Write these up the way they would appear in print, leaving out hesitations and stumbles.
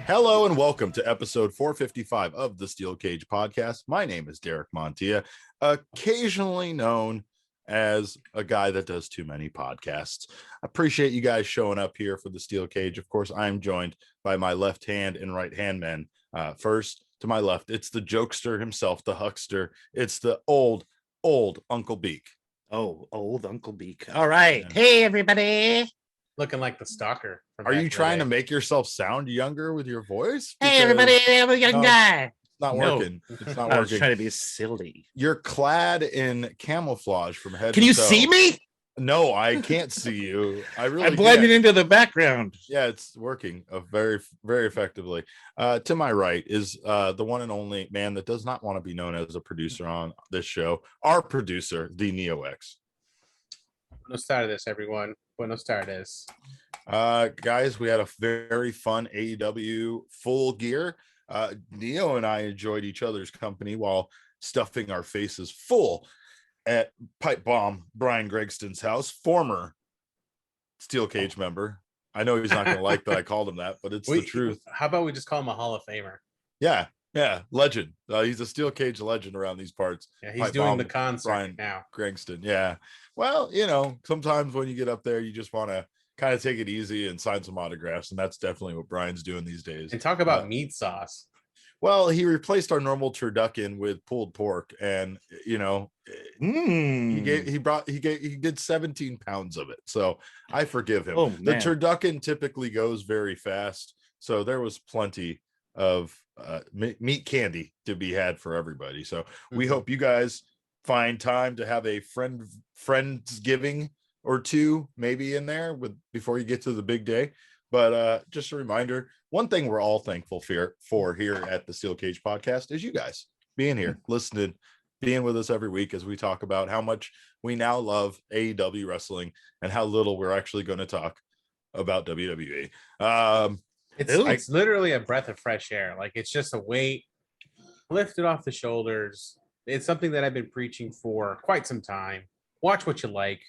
Hello and welcome to episode 455 of the Steel Cage Podcast. My name is Derek Montilla, occasionally known as a guy that does too many podcasts. I appreciate you guys showing up here for the Steel Cage. Of course, I'm joined by my left hand and right hand men. First, to my left, it's the jokester himself, the huckster. It's the old Uncle Beek. Oh, old Uncle Beek. All right. Yeah. Hey, everybody. Looking like the stalker. Are you trying to make yourself sound younger with your voice? Hey, everybody. I'm a young guy. It's not working. It's not I was working. trying to be silly. You're clad in camouflage from head Can to you toe. see me? No, I can't see you. I blended into the background. Yeah, it's working very, very effectively. To my right is the one and only man that does not want to be known as a producer on this show. Our producer, the NeoX. Buenos tardes, everyone. Buenos tardes. Guys, we had a very fun AEW Full Gear. Neo and I enjoyed each other's company while stuffing our faces full at Pipe Bomb Brian Gregston's house, former Steel Cage member. I know he's not going to like that I called him that, but it's the truth. How about we just call him a Hall of Famer? Yeah, legend. He's a Steel Cage legend around these parts. Yeah, he's Pipe doing Bomb the concert Brian now. Gregston, yeah. Well, you know, sometimes when you get up there, you just want to kind of take it easy and sign some autographs, and that's definitely what Brian's doing these days. And talk about meat sauce. Well, he replaced our normal turducken with pulled pork, and you know, he did 17 pounds of it, so I forgive him. Oh, the man. turducken typically goes very fast, so there was plenty of meat candy to be had for everybody. So we hope you guys find time to have a friendsgiving or two maybe in there before you get to the big day. But just a reminder, one thing we're all thankful for here at the Steel Cage Podcast is you guys being here, listening, being with us every week as we talk about how much we now love AEW wrestling and how little we're actually going to talk about WWE. It's literally a breath of fresh air. Like, it's just a weight lifted off the shoulders. It's something that I've been preaching for quite some time. Watch what you like.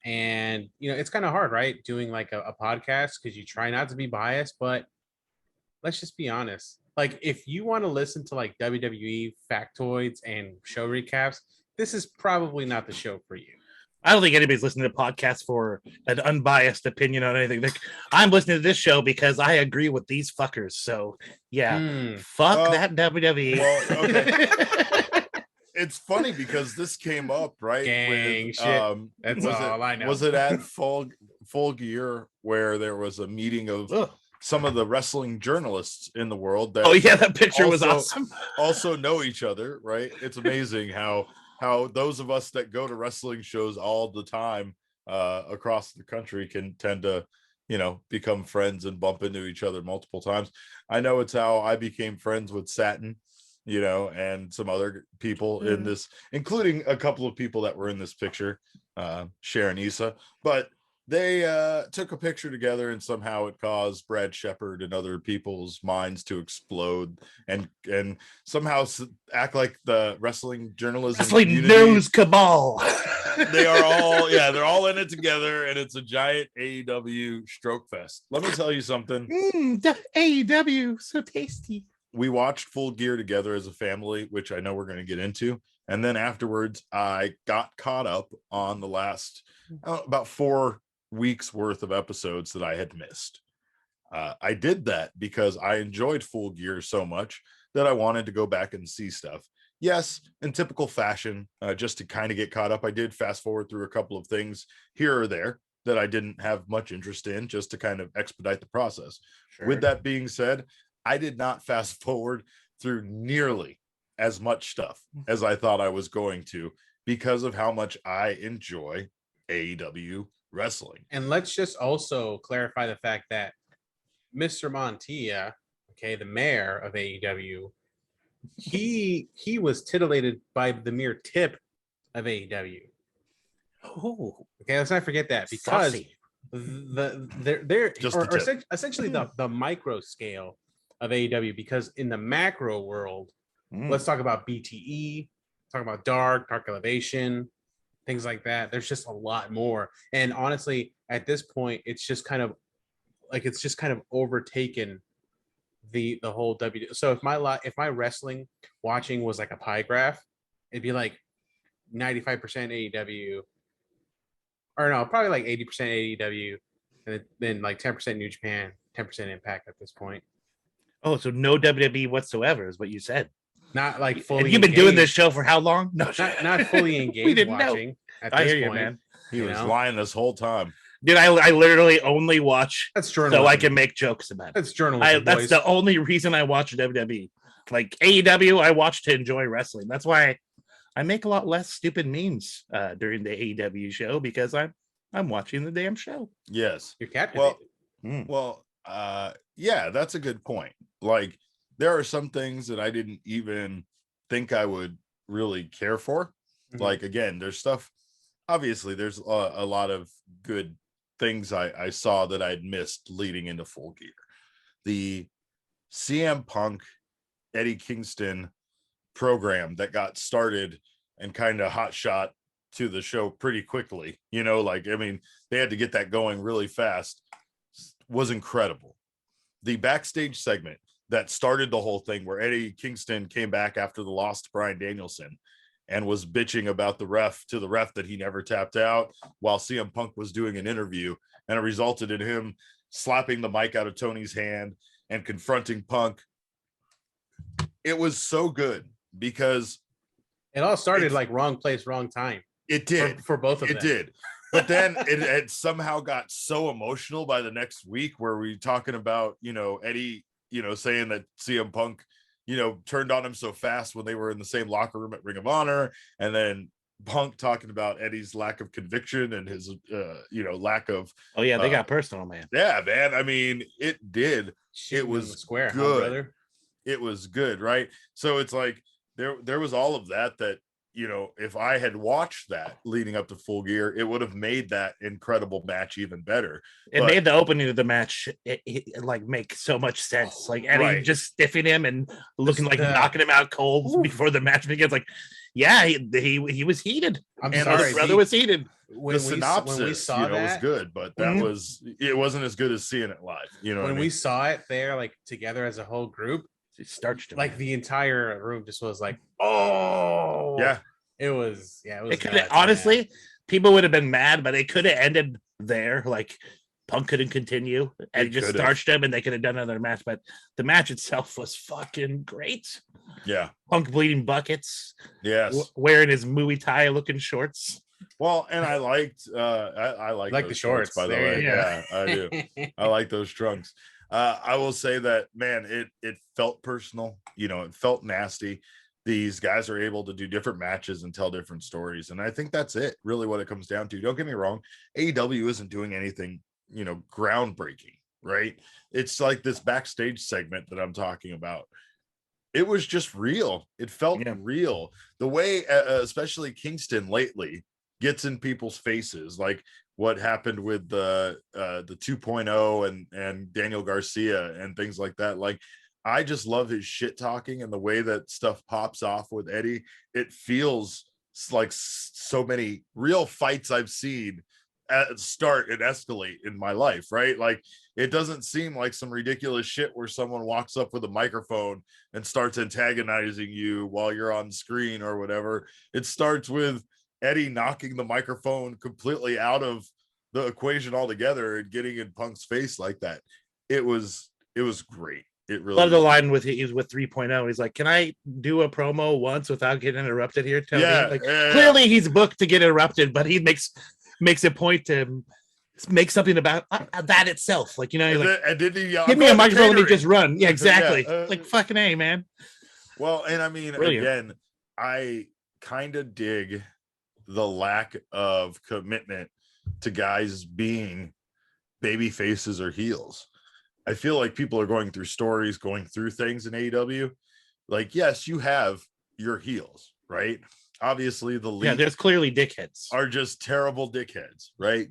And, you know, it's kind of hard, right? Doing like a podcast because you try not to be biased, but let's just be honest. Like, if you want to listen to like WWE factoids and show recaps, this is probably not the show for you. I don't think anybody's listening to podcasts for an unbiased opinion on anything. Like, I'm listening to this show because I agree with these fuckers. So, yeah, fuck that WWE. Well, okay. It's funny because this came up right Gang shit. That's all I know. Was it at Full Gear where there was a meeting of some of the wrestling journalists in the world that that picture was awesome. Also know each other, right? It's amazing how those of us that go to wrestling shows all the time across the country can tend to, you know, become friends and bump into each other multiple times. I know it's how I became friends with Satin, you know, and some other people in this, including a couple of people that were in this picture, Sharon Issa, but they took a picture together and somehow it caused Brad Shepard and other people's minds to explode and somehow act like the wrestling journalism news cabal. they're all in it together, and it's a giant AEW stroke fest. Let me tell you something. The AEW, so tasty. We watched Full Gear together as a family, which I know we're going to get into. And then afterwards, I got caught up on the last about 4 weeks worth of episodes that I had missed. I did that because I enjoyed Full Gear so much that I wanted to go back and see stuff. Yes, in typical fashion, just to kind of get caught up, I did fast forward through a couple of things here or there that I didn't have much interest in, just to kind of expedite the process. Sure. With that being said, I did not fast forward through nearly as much stuff as I thought I was going to because of how much I enjoy AEW wrestling. And let's just also clarify the fact that Mr. Montilla, okay, the mayor of AEW, he was titillated by the mere tip of AEW. Oh, okay, let's not forget that, because saucy. they're Just or, the tip. essentially the micro scale of AEW, because in the macro world, let's talk about BTE, talk about Dark Elevation, things like that. There's just a lot more. And honestly, at this point, it's just kind of overtaken the whole W. So if my wrestling watching was like a pie graph, it'd be like 95% AEW, or no, probably like 80% AEW, and then like 10% New Japan, 10% Impact at this point. Oh, so no WWE whatsoever is what you said. Not like fully. And you've been doing this show for how long? No, not fully engaged. We didn't watching. At this I hear point, you, man. He was lying this whole time. Dude, I literally only watch that's journalism, so I can make jokes about it. That's journalism. That's the only reason I watch WWE. Like AEW, I watch to enjoy wrestling. That's why I make a lot less stupid memes during the AEW show, because I'm watching the damn show. Yes, you're captivated. Yeah, that's a good point. Like, there are some things that I didn't even think I would really care for. Like, again, there's stuff. Obviously, there's a lot of good things I saw that I'd missed leading into Full Gear. The CM Punk, Eddie Kingston program that got started and kind of hot shot to the show pretty quickly, like, I mean, they had to get that going really fast, was incredible. The backstage segment that started the whole thing, where Eddie Kingston came back after the loss to Bryan Danielson and was bitching about the ref that he never tapped out, while CM Punk was doing an interview, and it resulted in him slapping the mic out of Tony's hand and confronting Punk. It was so good, because it all started like wrong place, wrong time. It did for both of them. It did. But then it somehow got so emotional by the next week, where we talking about, Eddie, saying that CM Punk, turned on him so fast when they were in the same locker room at Ring of Honor. And then Punk talking about Eddie's lack of conviction and his, lack of. Oh, yeah, they got personal, man. Yeah, man. I mean, it did. It was square, good. Huh, brother? It was good, right? So it's like there was all of that if I had watched that leading up to Full Gear, it would have made that incredible match even better. It made the opening of the match like make so much sense. Like Eddie just stiffing him and looking like knocking him out cold before the match begins. Like, yeah, he was heated. I'm and sorry, his brother was heated. The synopsis, when we saw that, was good, but it wasn't as good as seeing it live. When we saw it there, like together as a whole group, it starched him. Like the entire room just was like, oh yeah. It was It could honestly, people would have been mad, but it could have ended there. Like Punk couldn't continue and just starched him, and they could have done another match. But the match itself was fucking great. Yeah, Punk bleeding buckets. Yes, wearing his Muay Thai looking shorts. Well, and I liked I like the shorts, by the way. Yeah, I do. I like those trunks. I will say that, man, it felt personal. It felt nasty. These guys are able to do different matches and tell different stories. And I think that's it, really, what it comes down to. Don't get me wrong. AEW isn't doing anything, groundbreaking, right? It's like this backstage segment that I'm talking about. It was just real. It felt real. The way, especially Kingston lately, gets in people's faces, like what happened with the 2.0 and Daniel Garcia and things like that. Like, I just love his shit talking and the way that stuff pops off with Eddie. It feels like so many real fights I've seen start and escalate in my life, right? Like, it doesn't seem like some ridiculous shit where someone walks up with a microphone and starts antagonizing you while you're on screen or whatever. It starts with Eddie knocking the microphone completely out of the equation altogether and getting in Punk's face like that. It was great. It really love the line with 3.0. He's like, "Can I do a promo once without getting interrupted here, Tony?" Clearly he's booked to get interrupted, but he makes a point to make something about that itself. Like, like, did he give me a microphone and he just run. Yeah, exactly. Like fucking A, man. Well, and I mean, brilliant. Again, I kind of dig the lack of commitment to guys being baby faces or heels. I feel like people are going through stories, going through things in AEW. Like, yes, you have your heels, right? obviously the Elite there's clearly dickheads. are just terrible dickheads, right?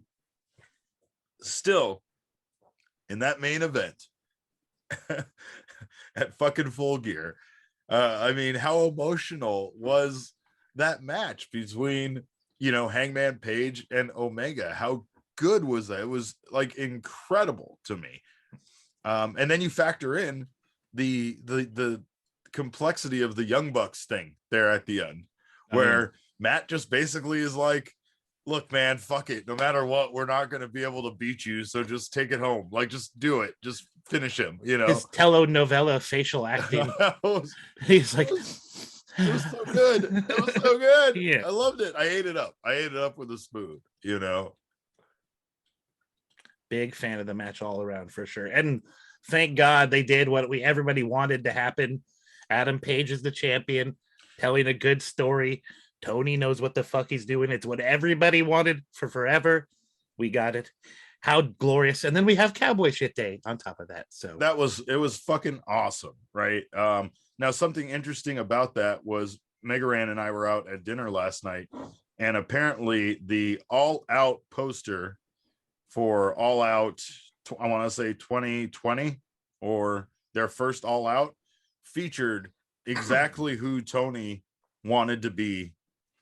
Still, in that main event at fucking Full Gear, I mean, how emotional was that match between, Hangman Page and Omega? How good was that? It was like incredible to me. And then you factor in the complexity of the Young Bucks thing there at the end, where Matt just basically is like, look, man, fuck it. No matter what, we're not going to be able to beat you. So just take it home. Like, just do it. Just finish him, His telenovela facial acting. He's like, it was so good. It was so good. Yeah. I loved it. I ate it up. I ate it up with a spoon, Big fan of the match all around for sure. And thank God they did what everybody wanted to happen. Adam Page is the champion, telling a good story. Tony knows what the fuck he's doing. It's what everybody wanted for forever. We got it. How glorious. And then we have Cowboy Shit Day on top of that. So it was fucking awesome, right? Now something interesting about that was Megaran and I were out at dinner last night, and apparently the All Out poster for All Out, I want to say 2020, or their first All Out, featured exactly who Tony wanted to be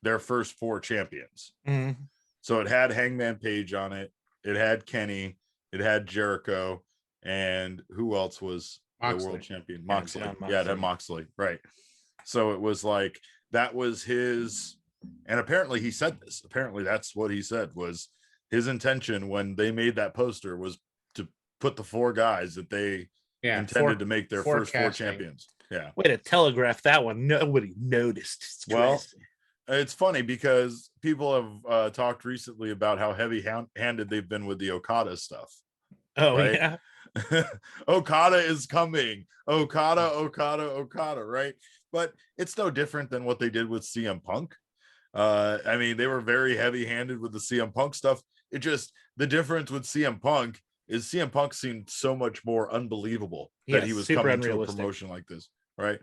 their first 4 champions. Mm-hmm. So it had Hangman Page on it. It had Kenny. It had Jericho. And who else was the world champion? Moxley. Yeah, it had Moxley. Right. So it was like, that was his. And apparently he said this. Apparently that's what he said was his intention when they made that poster was to put the 4 guys that they intended to make their first 4 champions. Yeah. Way to telegraph that one. Nobody noticed. It's funny because people have talked recently about how heavy-handed they've been with the Okada stuff. Oh, right? yeah. Okada is coming. Okada, right? But it's no different than what they did with CM Punk. I mean, they were very heavy-handed with the CM Punk stuff. It just, the difference with CM Punk is CM Punk seemed so much more unbelievable that he was coming to a promotion like this, right?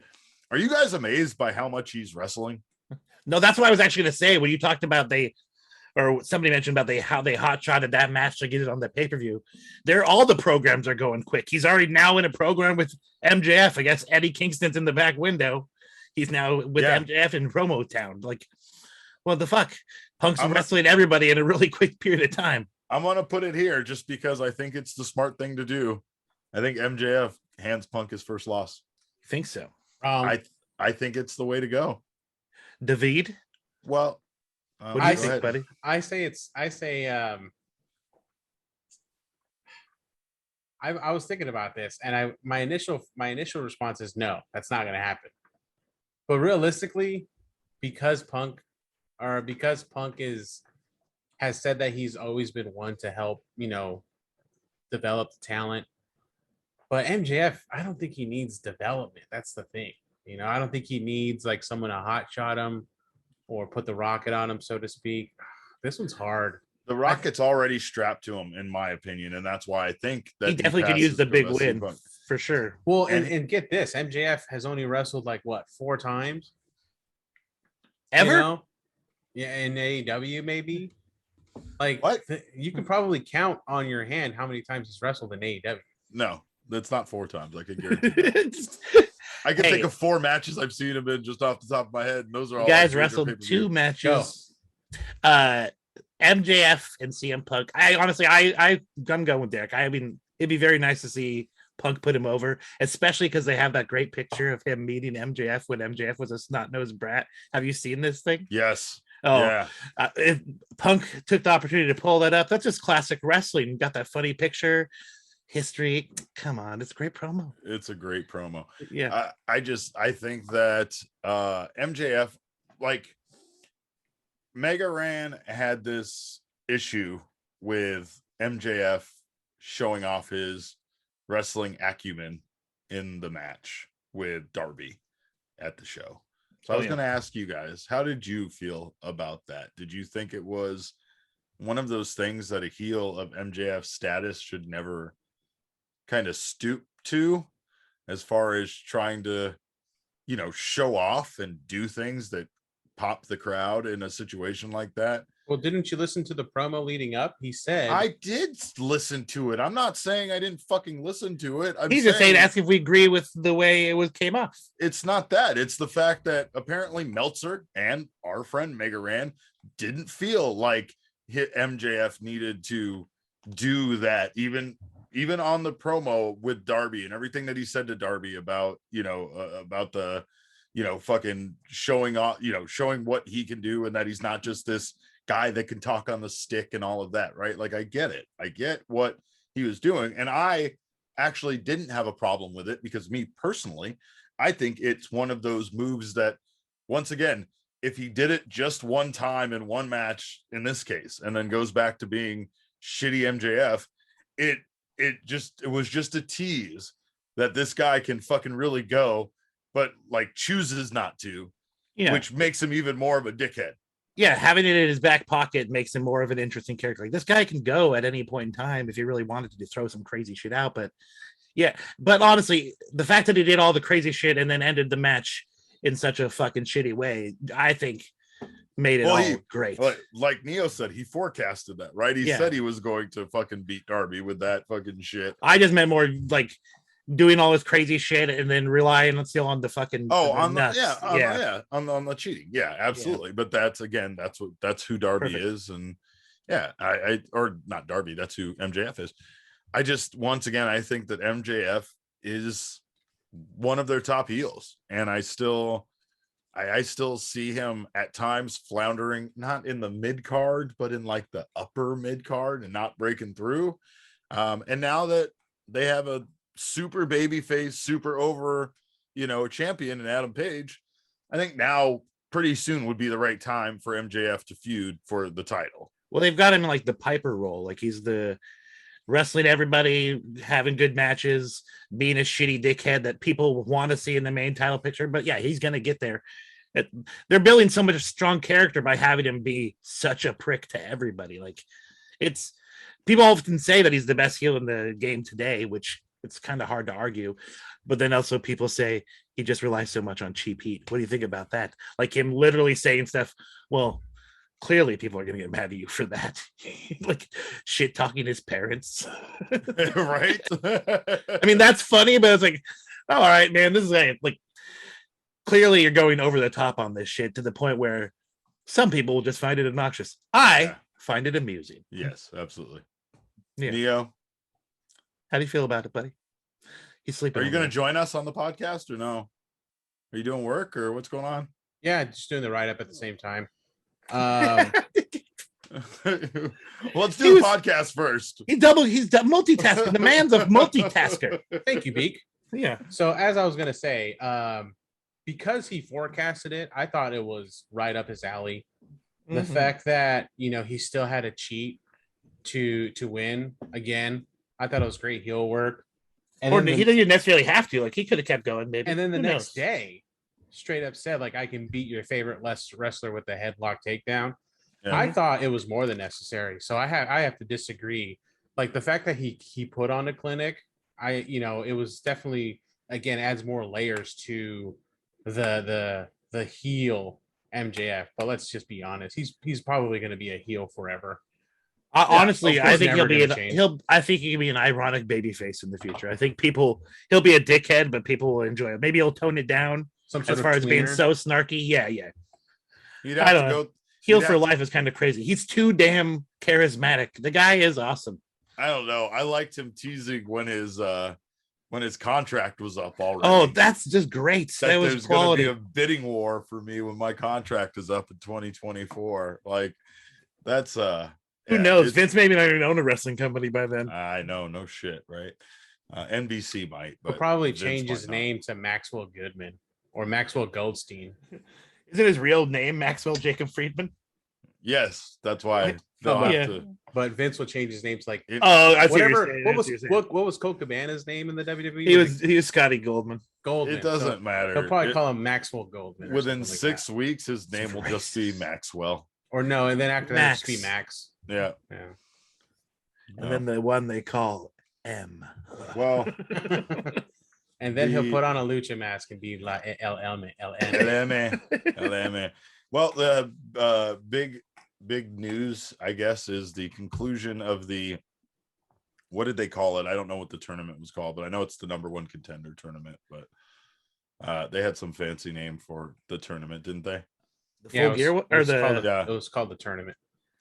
Are you guys amazed by how much he's wrestling? No, that's what I was actually going to say when you talked about somebody mentioned about how they hot-shotted that match to get it on the pay-per-view. All the programs are going quick. He's already now in a program with MJF. I guess Eddie Kingston's in the back window. He's now with MJF in Promo Town. Like, what the fuck? Punk's wrestling everybody in a really quick period of time. I'm going to put it here just because I think it's the smart thing to do. I think MJF hands Punk his first loss. You think so? I think it's the way to go. David? Well, what do you think, buddy? I was thinking about this, and my initial response is no, that's not going to happen. But realistically, because Punk has said that he's always been one to help, develop the talent. But MJF, I don't think he needs development. That's the thing. I don't think he needs like someone to hot shot him or put the rocket on him, so to speak. This one's hard. The rocket's already strapped to him, in my opinion, and that's why I think that he definitely could use the big win for sure. Well, and get this, MJF has only wrestled like 4 times ever. Yeah, in AEW maybe. Like what? You could probably count on your hand how many times he's wrestled in AEW. No, that's not 4 times. I could guarantee. I can think of 4 matches I've seen him in just off the top of my head. And those are all guys wrestled 2 matches. MJF and CM Punk. I'm going with Derek. I mean, it'd be very nice to see Punk put him over, especially because they have that great picture of him meeting MJF when MJF was a snot-nosed brat. Have you seen this thing? Yes. Oh, yeah. If Punk took the opportunity to pull that up, that's just classic wrestling. Got that funny picture. History, come on, it's a great promo. It's a great promo. Yeah. I think that MJF, like, Mega Ran had this issue with MJF showing off his wrestling acumen in the match with Darby at the show. So I was going to ask you guys, how did you feel about that? Did you think it was one of those things that a heel of MJF's status should never kind of stoop to, as far as trying to, show off and do things that pop the crowd in a situation like that. Well, didn't you listen to the promo leading up? He said, I did listen to it. I'm not saying I didn't fucking listen to it. He's just saying, ask if we agree with the way it came off. It's not that. It's the fact that apparently Meltzer and our friend Mega Ran didn't feel like MJF needed to do that, even on the promo with Darby and everything that he said to Darby about, about the, fucking showing off, showing what he can do, and that he's not just this guy that can talk on the stick and all of that, right? Like, I get it. I get what he was doing, and I actually didn't have a problem with it, because me personally, I think it's one of those moves that, once again, if he did it just one time in one match in this case, and then goes back to being shitty MJF, it was just a tease that this guy can fucking really go, but like chooses not to, which makes him even more of a dickhead. Yeah, having it in his back pocket makes him more of an interesting character. Like, this guy can go at any point in time if he really wanted to throw some crazy shit out. But yeah, but honestly, the fact that he did all the crazy shit and then ended the match in such a fucking shitty way, I think made it great. Like Neo said, he forecasted that, right? He said he was going to fucking beat Darby with that fucking shit. I just meant more like doing all this crazy shit and then relying still on the fucking on the cheating. Yeah, absolutely. Yeah. But that's who Darby is, and I or not Darby, that's who MJF is. I just, once again, I think that MJF is one of their top heels, and I still see him at times floundering, not in the mid card, but in like the upper mid card and not breaking through. And now that they have a super baby face, super over, champion in Adam Page, I think now pretty soon would be the right time for MJF to feud for the title. Well, they've got him in like the Piper role. Like, he's the wrestling everybody, having good matches, being a shitty dickhead that people want to see in the main title picture. But yeah, he's going to get there. They're building so much strong character by having him be such a prick to everybody. Like, people often say that he's the best heel in the game today, which it's kind of hard to argue. But then also people say he just relies so much on cheap heat. What do you think about that? Like, him literally saying stuff, well, clearly people are going to get mad at you for that. Like, shit talking his parents. Right? I mean, that's funny, but it's like, oh, all right, man, this is like, clearly you're going over the top on this shit to the point where some people will just find it obnoxious. I find it amusing. Yes, absolutely. Yeah. Neo, how do you feel about it, buddy? He's sleeping. Are you going to join us on the podcast or no? Are you doing work or what's going on? Yeah, just doing the write-up at the same time. Let's do the podcast first. He's multitasking. The man's a multitasker. Thank you, Beek. Yeah. So as I was going to say, because he forecasted it, I thought it was right up his alley. Mm-hmm. The fact that, he still had to cheat to win again, I thought it was great heel work. And he didn't necessarily have to. Like, he could have kept going, maybe. And then the next day, straight up said, like, I can beat your favorite wrestler with the headlock takedown. Yeah. I thought it was more than necessary. So I have to disagree. Like, the fact that he put on a clinic, it was definitely, again, adds more layers to the heel MJF. But let's just be honest, he's probably going to be a heel forever. Honestly, I think he can be an ironic babyface in the future. I think he'll be a dickhead, but people will enjoy it. Maybe he'll tone it down as far as being so snarky. Yeah. I don't know. Heel for life is kind of crazy. He's too damn charismatic. The guy is awesome. I don't know. I liked him teasing when his contract was up already. Oh, that's just great. That was there's going to be a bidding war for me when my contract is up in 2024. Like, that's who knows? Vince maybe not even own a wrestling company by then. I know, no shit, right? NBC might, but he'll probably change his name to Maxwell Goodman or Maxwell Goldstein. Isn't his real name Maxwell Jacob Friedman? Yes, that's why. But Vince will change his name to like whatever. What was Colt Cabana's name in the WWE? He was Scotty Goldman. It doesn't matter. They'll probably call him Maxwell Goldman. Within 6 weeks, his name will just be Maxwell. Or no, and then after that, it'll just be Max. Yeah. And then the one they call M. Well, and then he'll put on a lucha mask and be like El Elme. Well, the big news, I guess, is the conclusion of the, what did they call it? I don't know what the tournament was called, but I know it's the number one contender tournament. But they had some fancy name for the tournament, didn't they? The Full Gear or it was called the tournament.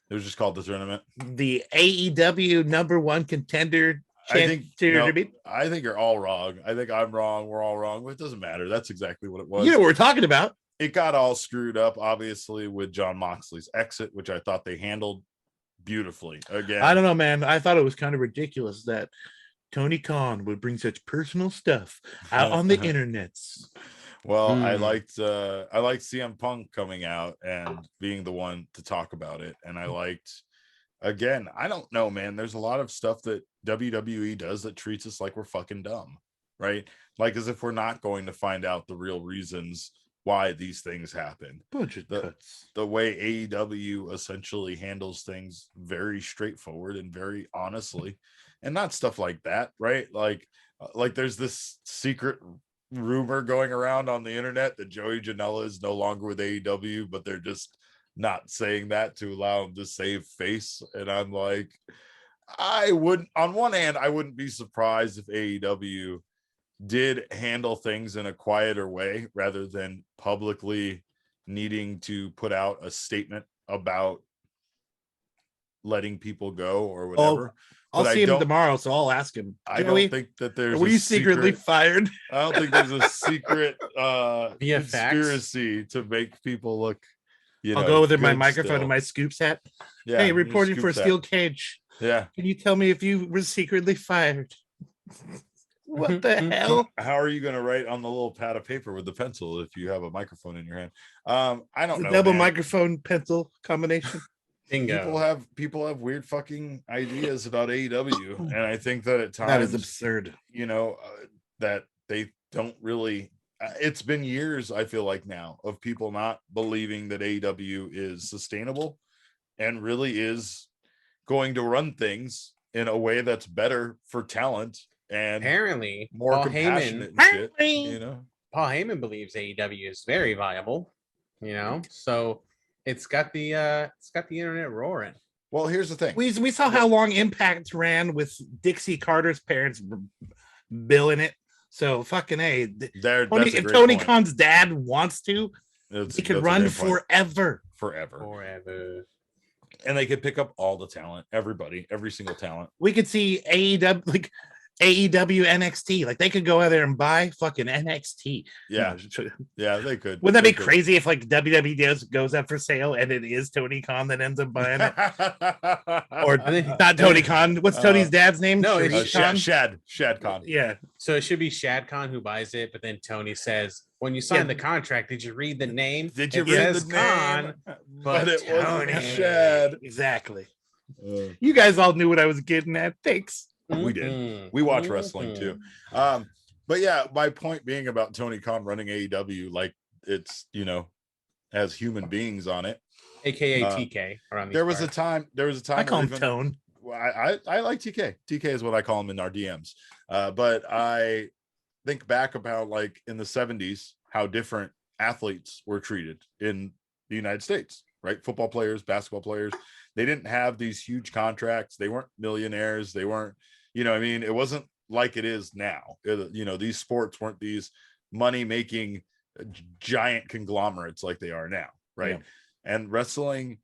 It was just called the tournament. The AEW number one contender. I think you're all wrong. I think I'm wrong. We're all wrong. But it doesn't matter. That's exactly what it was. You know what we're talking about. It got all screwed up, obviously, with Jon Moxley's exit, which I thought they handled beautifully. Again, I don't know, man. I thought it was kind of ridiculous that Tony Khan would bring such personal stuff out on the internets. Well, I liked CM Punk coming out and being the one to talk about it, and I liked, again, I don't know, man. There's a lot of stuff that WWE does that treats us like we're fucking dumb, right? Like as if we're not going to find out the real reasons why these things happen. The way AEW essentially handles things very straightforward and very honestly, and not stuff like that, right? Like there's this secret rumor going around on the internet that Joey Janela is no longer with AEW, but they're just not saying that to allow him to save face. And I'm like, on one hand, I wouldn't be surprised if AEW did handle things in a quieter way rather than publicly needing to put out a statement about letting people go or whatever. I'll see him tomorrow, so I'll ask him. I don't think that there's were you secretly fired? I don't think there's a secret conspiracy to make people look, I'll go with my microphone and my scoops hat. Yeah, hey, reporting for Steel Cage. Yeah. Can you tell me if you were secretly fired? What the hell? How are you going to write on the little pad of paper with the pencil if you have a microphone in your hand? I don't know. Double microphone pencil combination. Bingo. People have weird fucking ideas about AEW, and I think that at times that is absurd. That they don't really. It's been years, I feel like now, of people not believing that AEW is sustainable and really is going to run things in a way that's better for talent and apparently more Paul compassionate Heyman, and shit, Paul Heyman believes AEW is very viable, so it's got the internet roaring. Well, here's the thing. We saw how long Impact ran with Dixie Carter's parents billing it. So fucking A. If Tony Khan's dad wants to, he could run forever. And they could pick up all the talent, everybody, every single talent. We could see AEW NXT. Like they could go out there and buy fucking NXT. Yeah. Yeah, they could. Wouldn't that be crazy if like WWE goes up for sale and it is Tony Khan that ends up buying it? Or not Tony Khan. What's Tony's dad's name? No, Shad Khan. Yeah. So it should be Shad Khan who buys it, but then Tony says, when you signed the contract, did you read the name? Did you read the name? But it wasn't Shad. Exactly. You guys all knew what I was getting at. Thanks. We did. We watch wrestling too. But yeah, my point being about Tony Khan running AEW, like it's, has human beings on it. AKA TK. There was a time. I call him Tone. I like TK. TK is what I call him in our DMs. But I think back about like in the 70s, how different athletes were treated in the United States, right? Football players, basketball players, they didn't have these huge contracts. They weren't millionaires. They weren't, it wasn't like it is now. These sports weren't these money-making giant conglomerates like they are now, right? Yeah. And wrestling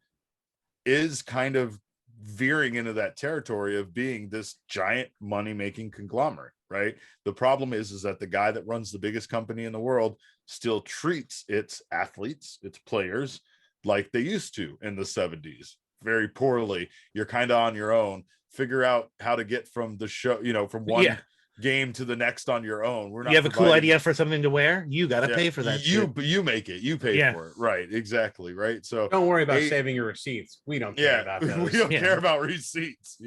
is kind of veering into that territory of being this giant money-making conglomerate, right? The problem is that the guy that runs the biggest company in the world still treats its athletes, its players, like they used to in the 70s, very poorly. You're kind of on your own. Figure out how to get from the show, from one game to the next on your own. We're not. You have a cool idea for something to wear. You got to pay for that. You make it. You pay for it. Right. Exactly. Right. So don't worry about saving your receipts. We don't care about those. We don't care about receipts.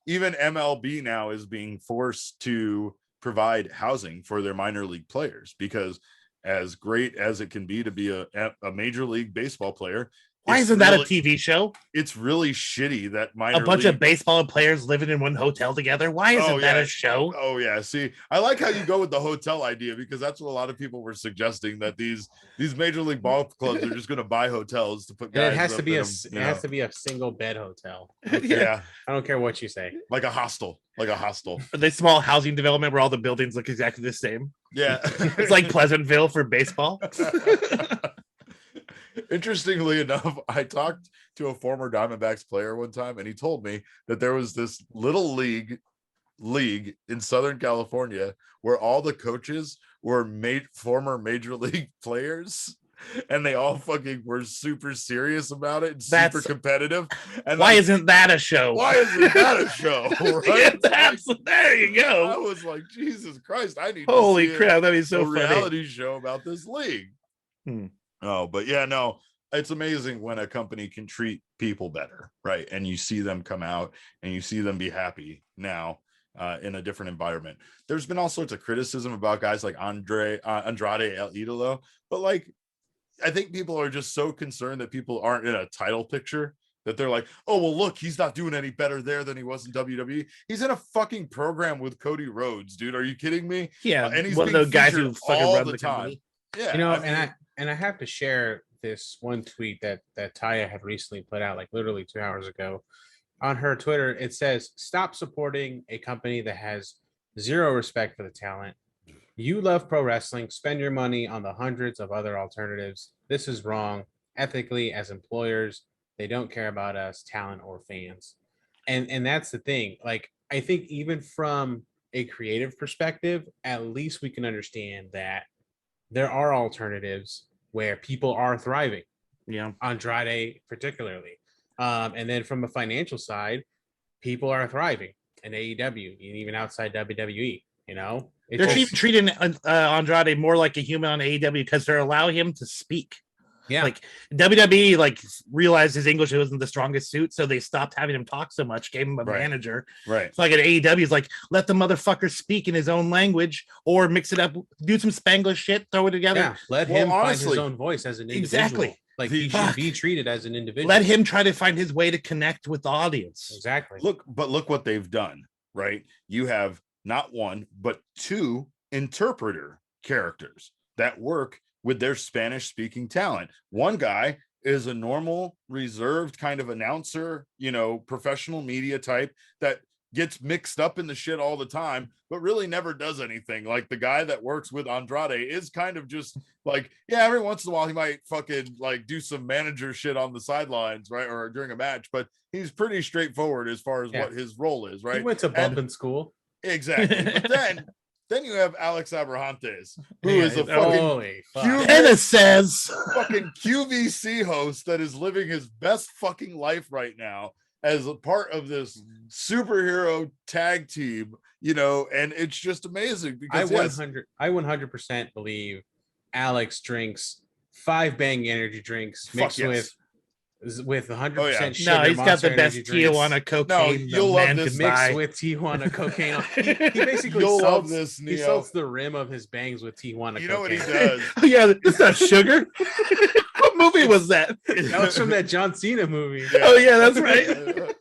Even MLB now is being forced to provide housing for their minor league players because, as great as it can be to be a major league baseball player, Why isn't that a TV show? It's really shitty that a bunch of baseball players living in one hotel together. Why isn't that a show? Oh yeah. See, I like how you go with the hotel idea because that's what a lot of people were suggesting, that these major league ball clubs are just going to buy hotels to put guys. And it has to be has to be a single bed hotel. Yeah. I don't care what you say. Like a hostel. The small housing development where all the buildings look exactly the same. Yeah. It's like Pleasantville for baseball. Interestingly enough, I talked to a former Diamondbacks player one time, and he told me that there was this little league in Southern California where all the coaches were former major league players, and they all fucking were super serious about it and super competitive. And why isn't that a show? Why isn't that a show? Right? There you go. I was like, Jesus Christ, I need holy crap, that'd be so a funny. Reality show about this league. Oh, but yeah, no, it's amazing when a company can treat people better, right? And you see them come out and you see them be happy now in a different environment. There's been all sorts of criticism about guys like Andrade El Idolo, but like, I think people are just so concerned that people aren't in a title picture that they're like, oh, well, look, he's not doing any better there than he was in WWE. He's in a fucking program with Cody Rhodes, dude. Are you kidding me? Yeah, and he's one of those guys who fucking run the company. Yeah, and I have to share this one tweet that Taya had recently put out, like literally 2 hours ago. On her Twitter, it says, "Stop supporting a company that has zero respect for the talent. You love pro wrestling. Spend your money on the hundreds of other alternatives. This is wrong. Ethically, as employers, they don't care about us, talent or fans." And that's the thing. Like, I think even from a creative perspective, at least we can understand that there are alternatives where people are thriving. Yeah. Andrade particularly. And then from a financial side, people are thriving in AEW and even outside WWE, you know? They're even treating Andrade more like a human on AEW because they're allowing him to speak. Yeah. Like WWE realized his English wasn't the strongest suit, so they stopped having him talk so much, gave him a manager. Right. So like at AEW, it's like, let the motherfucker speak in his own language or mix it up, do some Spanglish shit, throw it together. Yeah. Let him find his own voice as an individual. Exactly. Like he should be treated as an individual. Let him try to find his way to connect with the audience. Exactly. Look what they've done, right? You have not one, but two interpreter characters that work with their Spanish speaking talent. One guy is a normal, reserved kind of announcer, professional media type that gets mixed up in the shit all the time, but really never does anything. Like the guy that works with Andrade is kind of just like, yeah, every once in a while he might fucking like do some manager shit on the sidelines, right? Or during a match, but he's pretty straightforward as far as what his role is, right? He went to bumping school. Exactly. But then you have Alex Abrahantes, who is a fucking fucking QVC host that is living his best fucking life right now as a part of this superhero tag team, and it's just amazing because I 100% believe Alex drinks 5 Bang energy drinks mixed with 100% sugar. No, he's got the best Tijuana cocaine. No, you'll love this mixed with Tijuana cocaine. He basically love this, Neo. He salts the rim of his bangs with Tijuana cocaine. You know what he does? Oh, yeah, it's not sugar. What movie was that? That was from that John Cena movie. Yeah. Oh yeah, that's right.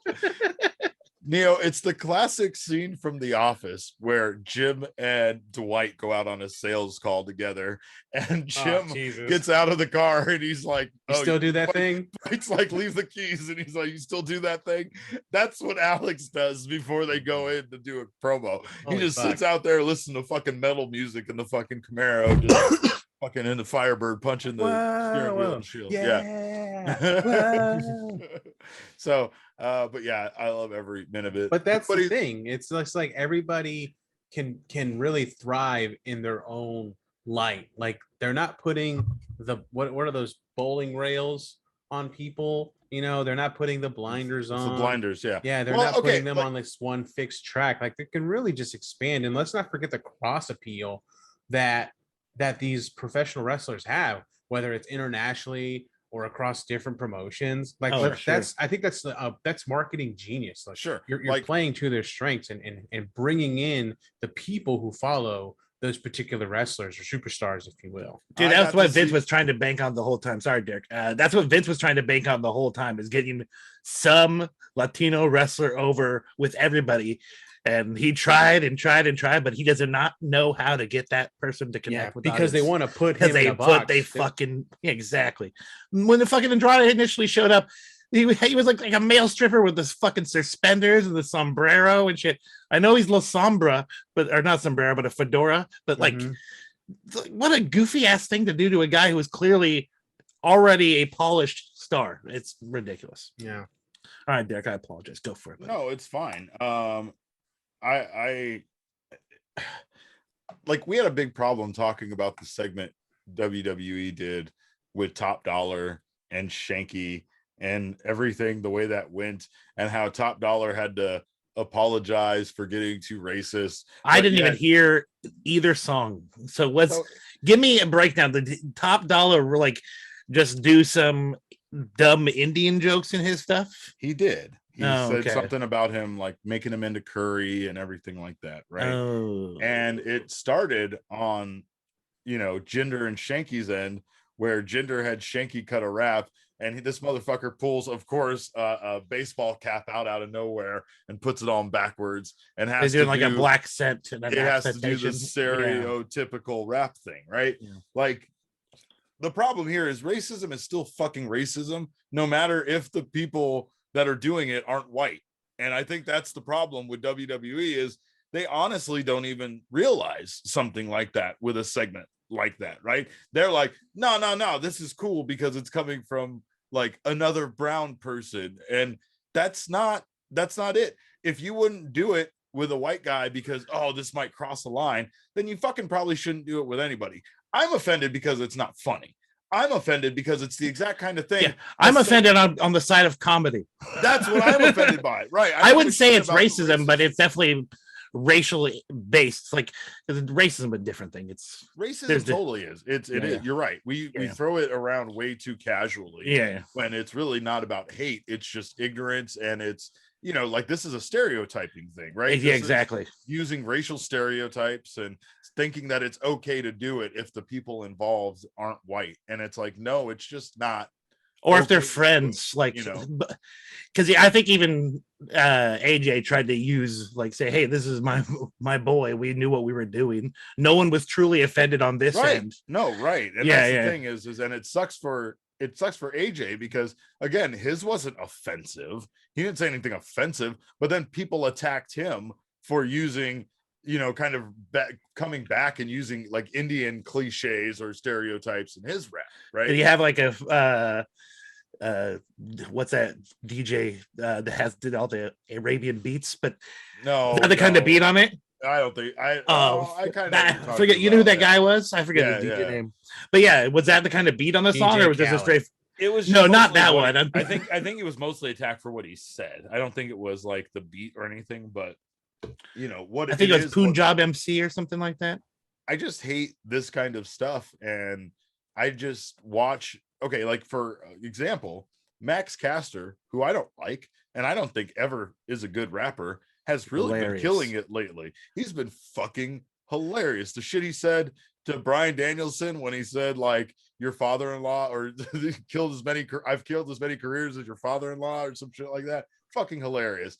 Neo, it's the classic scene from The Office where Jim and Dwight go out on a sales call together, and Jim gets out of the car and he's like, "You still do that thing?" It's like, "Leave the keys," and he's like, "You still do that thing?" That's what Alex does before they go in to do a promo. He just sits out there listening to fucking metal music in the fucking Camaro, just fucking in the Firebird, punching the steering wheel and shield. Yeah. So, but yeah, I love every minute of it. But that's the thing. It's just like everybody can really thrive in their own light. Like they're not putting what are those bowling rails on people? They're not putting the blinders on. The blinders, yeah. Yeah, they're not putting them on this one fixed track. Like they can really just expand. And let's not forget the cross appeal that these professional wrestlers have, whether it's internationally or across different promotions. Like I think that's marketing genius. Like, sure, you're playing to their strengths and bringing in the people who follow those particular wrestlers or superstars, if you will. Dude, that's what Vince was trying to bank on the whole time. Sorry, Derek. That's what Vince was trying to bank on the whole time, is getting some Latino wrestler over with everybody. And he tried and tried and tried, but he does not know how to get that person to connect with because audience. they want to put him in a box. Exactly. When the fucking Andrade initially showed up, he was like a male stripper with this fucking suspenders and the sombrero and shit. I know he's La Sombra, or not sombrero, but a fedora. But like, what a goofy ass thing to do to a guy who is clearly already a polished star. It's ridiculous. Yeah. All right, Derek, I apologize. Go for it. Buddy. No, it's fine. I like, we had a big problem talking about the segment WWE did with Top Dollar and Shanky and everything, the way that went, and how Top Dollar had to apologize for getting too racist. I didn't even hear either song. So give me a breakdown. The Top Dollar were like just do some dumb Indian jokes in his stuff. He did. He said something about him like making him into curry and everything like that, right? And it started on, Jinder and Shanky's end, where Jinder had Shanky cut a rap, and this motherfucker pulls, of course, a baseball cap out of nowhere and puts it on backwards, and has doing like a black scent. And it has to do the stereotypical rap thing, right? Yeah. Like, the problem here is racism is still fucking racism, no matter if the people that are doing it aren't white. And I think that's the problem with WWE, is they honestly don't even realize something like that with a segment like that, right? They're like, no, this is cool because it's coming from like another brown person, and that's not it. If you wouldn't do it with a white guy because, this might cross the line, then you fucking probably shouldn't do it with anybody. I'm offended because it's not funny. I'm offended because it's the exact kind of thing. Yeah, I'm offended on the side of comedy. That's what I'm offended by, right? I wouldn't say it's racism, but it's definitely racially based. Like, racism is a different thing. It's racism totally is. It is. You're right. We throw it around way too casually. Yeah. When it's really not about hate. It's just ignorance, and it's, like, this is a stereotyping thing, right? Yeah, exactly. Using racial stereotypes and thinking that it's okay to do it if the people involved aren't white. And it's like, no, it's just not. Or if they're friends, like, because I think even AJ tried to use, like, say, hey, this is my boy. We knew what we were doing. No one was truly offended on this end. No, right. And that's the thing is, and it sucks for AJ, because again, his wasn't offensive. He didn't say anything offensive, but then people attacked him for using, kind of coming back and using like Indian cliches or stereotypes in his rap, right? Did he have like a what's that DJ that did all the Arabian beats? But no, the kind of beat on it. I don't think I kind of forget. You know who that guy was? I forget the DJ name. But yeah, was that the kind of beat on the DJ song, or was this a straight? It was not that one. I think it was mostly attacked for what he said. I don't think it was like the beat or anything, but what I think it was Punjab MC or something like that. I just hate this kind of stuff, and I just watch. Okay, like for example, Max Caster, who I don't like, and I don't think ever is a good rapper, has really been killing it lately. He's been fucking hilarious. The shit he said to Bryan Danielson when he said, like, your father-in-law, or I've killed as many careers as your father-in-law, or some shit like that. Fucking hilarious.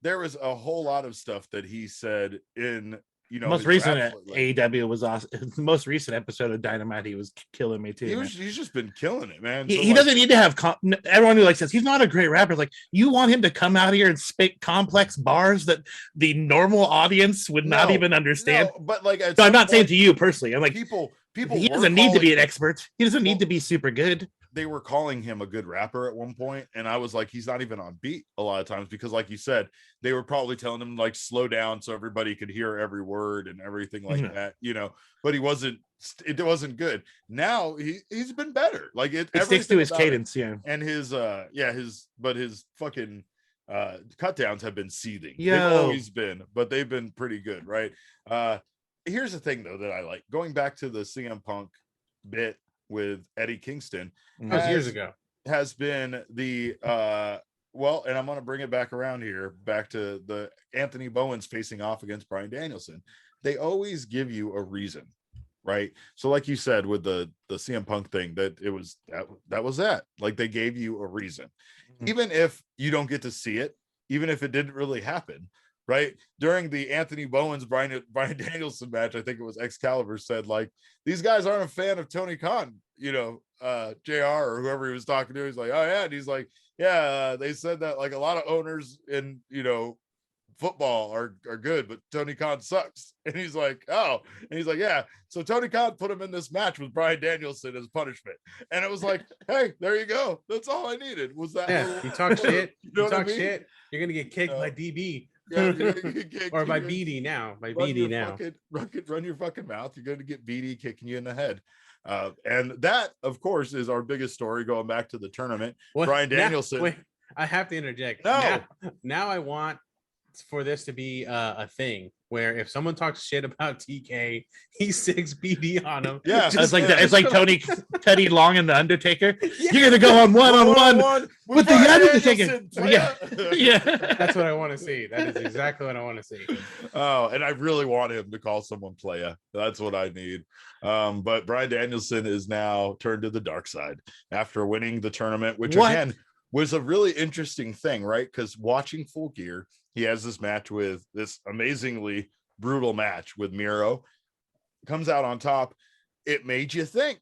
There was a whole lot of stuff that he said in, most recent AEW was awesome. The most recent episode of Dynamite, he was killing me too. He's just been killing it, man. He doesn't need to have everyone who says he's not a great rapper. Like, you want him to come out here and spit complex bars that the normal audience would not even understand. No, but like, so I'm not saying to you personally. I'm like, people. He doesn't need to be an expert. He doesn't need to be super good. They were calling him a good rapper at one point, and I was like, he's not even on beat a lot of times, because like you said, they were probably telling him like slow down so everybody could hear every word and everything like that, but it wasn't good. Now he's been better. Like, it sticks to his cadence, and his fucking cut downs have been seething. They've always been, but they've been pretty good, right? Here's the thing though that I like, going back to the CM Punk bit with Eddie Kingston, that was years ago, has been the and I'm going to bring it back around here, back to the Anthony Bowens facing off against Bryan Danielson. they always give you a reason, right? So like you said with the CM Punk thing, that it was that was that. Like they gave you a reason. Even if you don't get to see it, even if it didn't really happen, right? During the Anthony Bowens Bryan Danielson match, I think it was Excalibur said, like, these guys aren't a fan of Tony Khan, JR or whoever he was talking to. He's like, oh yeah. And he's like, yeah, they said that like a lot of owners in, football are good, but Tony Khan sucks. And he's like, oh, and he's like, yeah. So Tony Khan put him in this match with Bryan Danielson as punishment. And it was like, hey, there you go. That's all I needed. Was that you talk shit, you talk shit, you're gonna get kicked by DB. Yeah, or by BD now. By BD now. Run your fucking mouth. You're gonna get BD kicking you in the head. And that, of course, is our biggest story going back to the tournament. Bryan Danielson. Wait, I have to interject. No. Now I want for this to be a thing where if someone talks shit about TK, he sticks BD on him. Yeah, it's like Teddy Long and the Undertaker. Yeah. You're gonna go on one with the Undertaker. Yeah, that's what I want to see. That is exactly what I want to see. Oh, and I really want him to call someone playa. That's what I need. But Bryan Danielson is now turned to the dark side after winning the tournament, which again was a really interesting thing, right? Because watching Full Gear, he has this match with this amazingly brutal match with Miro, comes out on top. It made you think,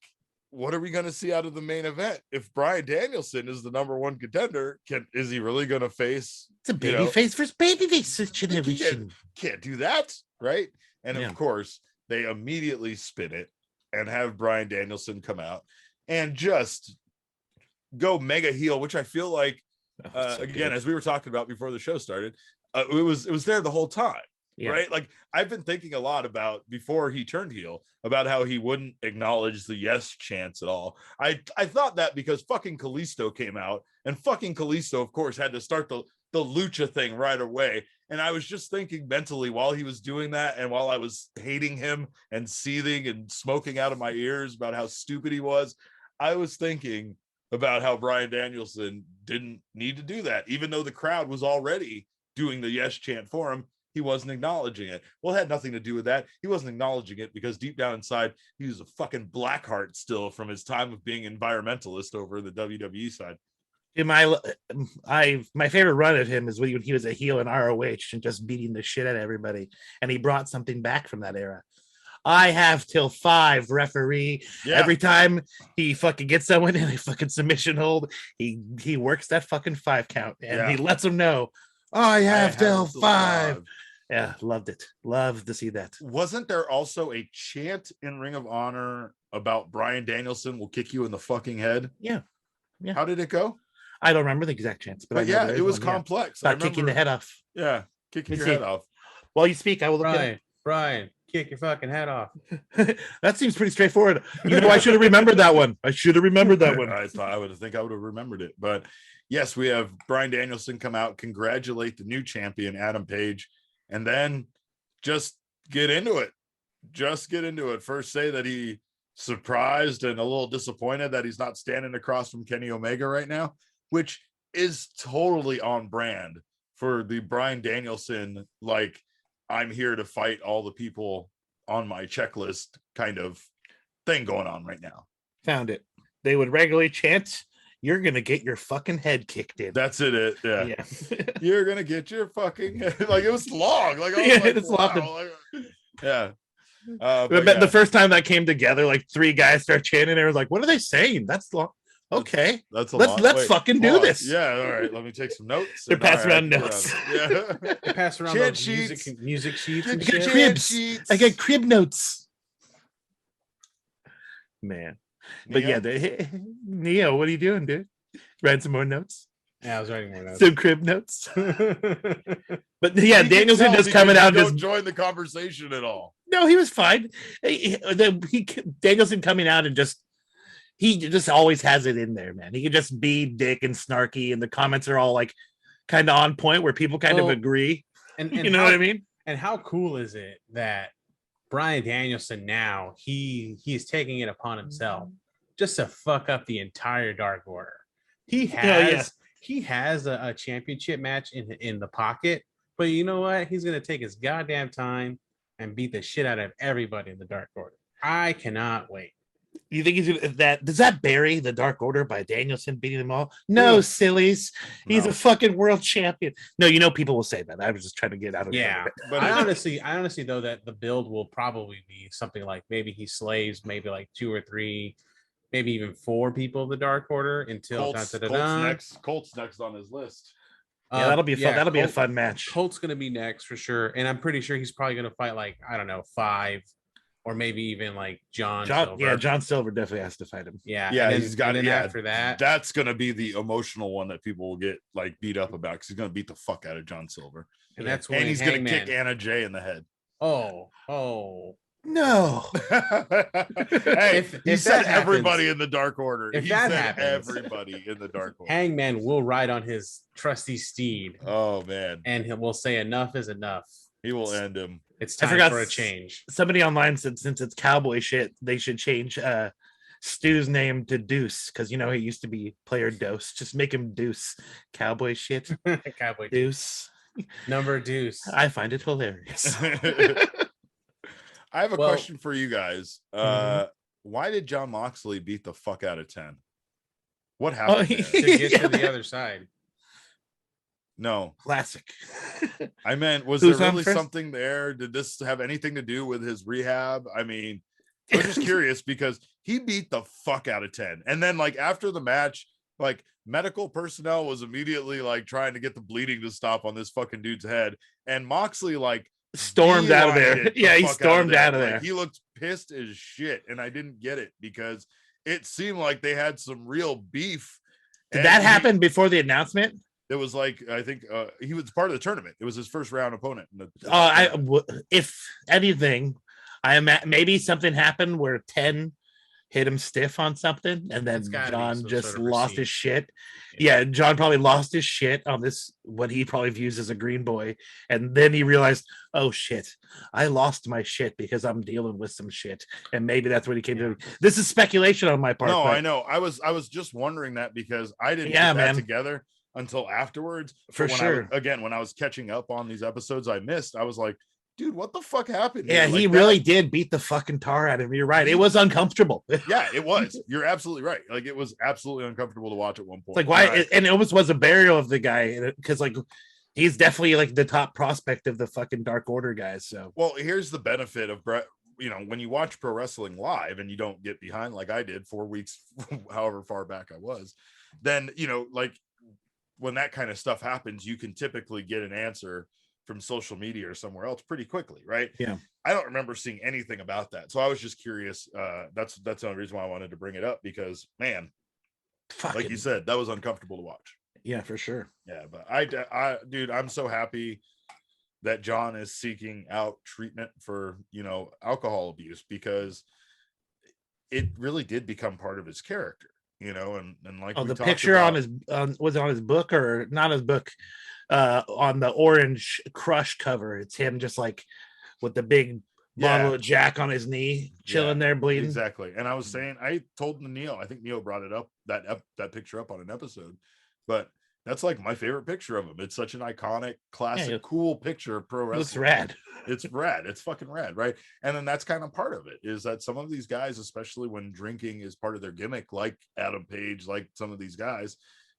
what are we going to see out of the main event? If Bryan Danielson is the number one contender, is he really going to face? It's a baby face versus baby face situation. Can't do that, right? And of course, they immediately spin it and have Bryan Danielson come out and just go mega heel, which I feel like, again, as we were talking about before the show started, it was there the whole time, right? Like I've been thinking a lot about before he turned heel about how he wouldn't acknowledge the yes chants at all. I thought that because fucking Kalisto came out, and fucking Kalisto, of course, had to start the lucha thing right away. And I was just thinking mentally while he was doing that, and while I was hating him and seething and smoking out of my ears about how stupid he was, I was thinking about how Bryan Danielson didn't need to do that, even though the crowd was already doing the yes chant for him. He wasn't acknowledging it. Well, it had nothing to do with that. He wasn't acknowledging it because deep down inside, he was a fucking Blackheart still from his time of being environmentalist over the WWE side. My favorite run of him is when he was a heel in ROH and just beating the shit out of everybody, and he brought something back from that era. I have till 5 referee. Every time he fucking gets someone in a fucking submission hold, he works that fucking 5 count and he lets them know, I have till 5. Yeah, loved it. Loved to see that. Wasn't there also a chant in Ring of Honor about Bryan Danielson will kick you in the fucking head? Yeah. How did it go? I don't remember the exact chants, but it was complex. About kicking the head off. Yeah, kicking your head off. While you speak, I will look at it. Brian, kick your fucking head off. That seems pretty straightforward. I should have remembered that one. I would have remembered it. But yes, we have Bryan Danielson come out, congratulate the new champion, Adam Page, and then just get into it. First say that he surprised and a little disappointed that he's not standing across from Kenny Omega right now, which is totally on brand for the Bryan Danielson, like, I'm here to fight all the people on my checklist kind of thing going on right now. Found it. They would regularly chant, you're going to get your fucking head kicked in. That's it. Yeah. You're going to get your fucking head. Like, it was long. Like, it's long. Yeah. The first time that came together, like 3 guys start chanting, and it was like, what are they saying? That's long. Okay, that's a lot. Let's fucking do this. Yeah, all right. Let me take some notes. They're passing around notes. Yeah, they pass around those music sheets. I get cribs. I get crib notes. Man, but Neo, what are you doing, dude? Write some more notes. Yeah, I was writing more notes. Some crib notes. But yeah, Danielson just coming out. Don't join the conversation at all. No, he was fine. Danielson coming out and he just always has it in there, man. He can just be dick and snarky, and the comments are all like kind of on point where people kind of agree. And you know what I mean? And how cool is it that Bryan Danielson now he's taking it upon himself just to fuck up the entire Dark Order. He has a championship match in the pocket, but you know what? He's gonna take his goddamn time and beat the shit out of everybody in the Dark Order. I cannot wait. You think does that bury the Dark Order by Danielson beating them all? No, sillies. He's a fucking world champion. No, people will say that. I was just trying to get out of it. But I honestly though that the build will probably be something like maybe he slays maybe like 2 or 3, maybe even 4 people of the Dark Order until Colt's next on his list. Yeah, that'll be fun. That'll be a fun match. Colt's gonna be next for sure, and I'm pretty sure he's probably gonna fight like I don't know 5. Or maybe even like John Silver. Yeah, John Silver definitely has to fight him. Yeah, he's got it. Yeah, after that, that's gonna be the emotional one that people will get like beat up about because he's gonna beat the fuck out of John Silver, and that's when he's gonna kick Anna Jay in the head. Oh no! Hey, he said everybody in the Dark Order. If that happens, everybody in the Dark Order. Hangman will ride on his trusty steed. Oh man, and he will say enough is enough. He will end him. It's time for a change. Somebody online said since it's cowboy shit, they should change Stu's name to Deuce because he used to be player Dose. Just make him Deuce. Cowboy shit. Cowboy Deuce. Number Deuce. I find it hilarious. I have a question for you guys. Why did Jon Moxley beat the fuck out of 10? What happened to get to the other side? No. Classic. I meant, was there really something there? Did this have anything to do with his rehab? I mean, I was just curious because he beat the fuck out of 10. And then like after the match, like medical personnel was immediately like trying to get the bleeding to stop on this fucking dude's head. And Moxley like stormed out of there. Yeah, he stormed out of there. Like, he looked pissed as shit. And I didn't get it because it seemed like they had some real beef. Did that happen before the announcement? It was like I think he was part of the tournament. It was his first round opponent. If anything, maybe something happened where 10 hit him stiff on something, and then John just lost his shit. Yeah, John probably lost his shit on this what he probably views as a green boy, and then he realized, oh shit, I lost my shit because I'm dealing with some shit, and maybe that's what he came to. This is speculation on my part. No, I know. I was just wondering that because I didn't put that together until afterwards. For sure. When I was catching up on these episodes I missed, I was like, dude, what the fuck happened? Yeah, he really did beat the fucking tar out of him. You're right. It was uncomfortable. Yeah, it was. You're absolutely right. Like it was absolutely uncomfortable to watch at one point. It's like why? And it almost was a burial of the guy because like he's definitely like the top prospect of the fucking Dark Order guys. So well, here's the benefit of Brett. When you watch pro wrestling live and you don't get behind like I did 4 weeks, however far back I was, then like when that kind of stuff happens, you can typically get an answer from social media or somewhere else pretty quickly, right? Yeah. I don't remember seeing anything about that. So I was just curious. That's the only reason why I wanted to bring it up because, man, like you said, that was uncomfortable to watch. Yeah, for sure. Yeah, but dude, I'm so happy that John is seeking out treatment for, alcohol abuse because it really did become part of his character. And like the picture on his was it on his book or not his book on the orange Crush cover? It's him just like with the big bottle of Jack on his knee, chilling there, bleeding. Exactly. And I was saying, I told Neil, I think Neil brought it up that picture up on an episode, but that's like my favorite picture of him. It's such an iconic, classic, cool picture of pro wrestling. It's rad. It's rad. It's fucking rad, right? And then that's kind of part of it is that some of these guys, especially when drinking is part of their gimmick, like Adam Page, like some of these guys,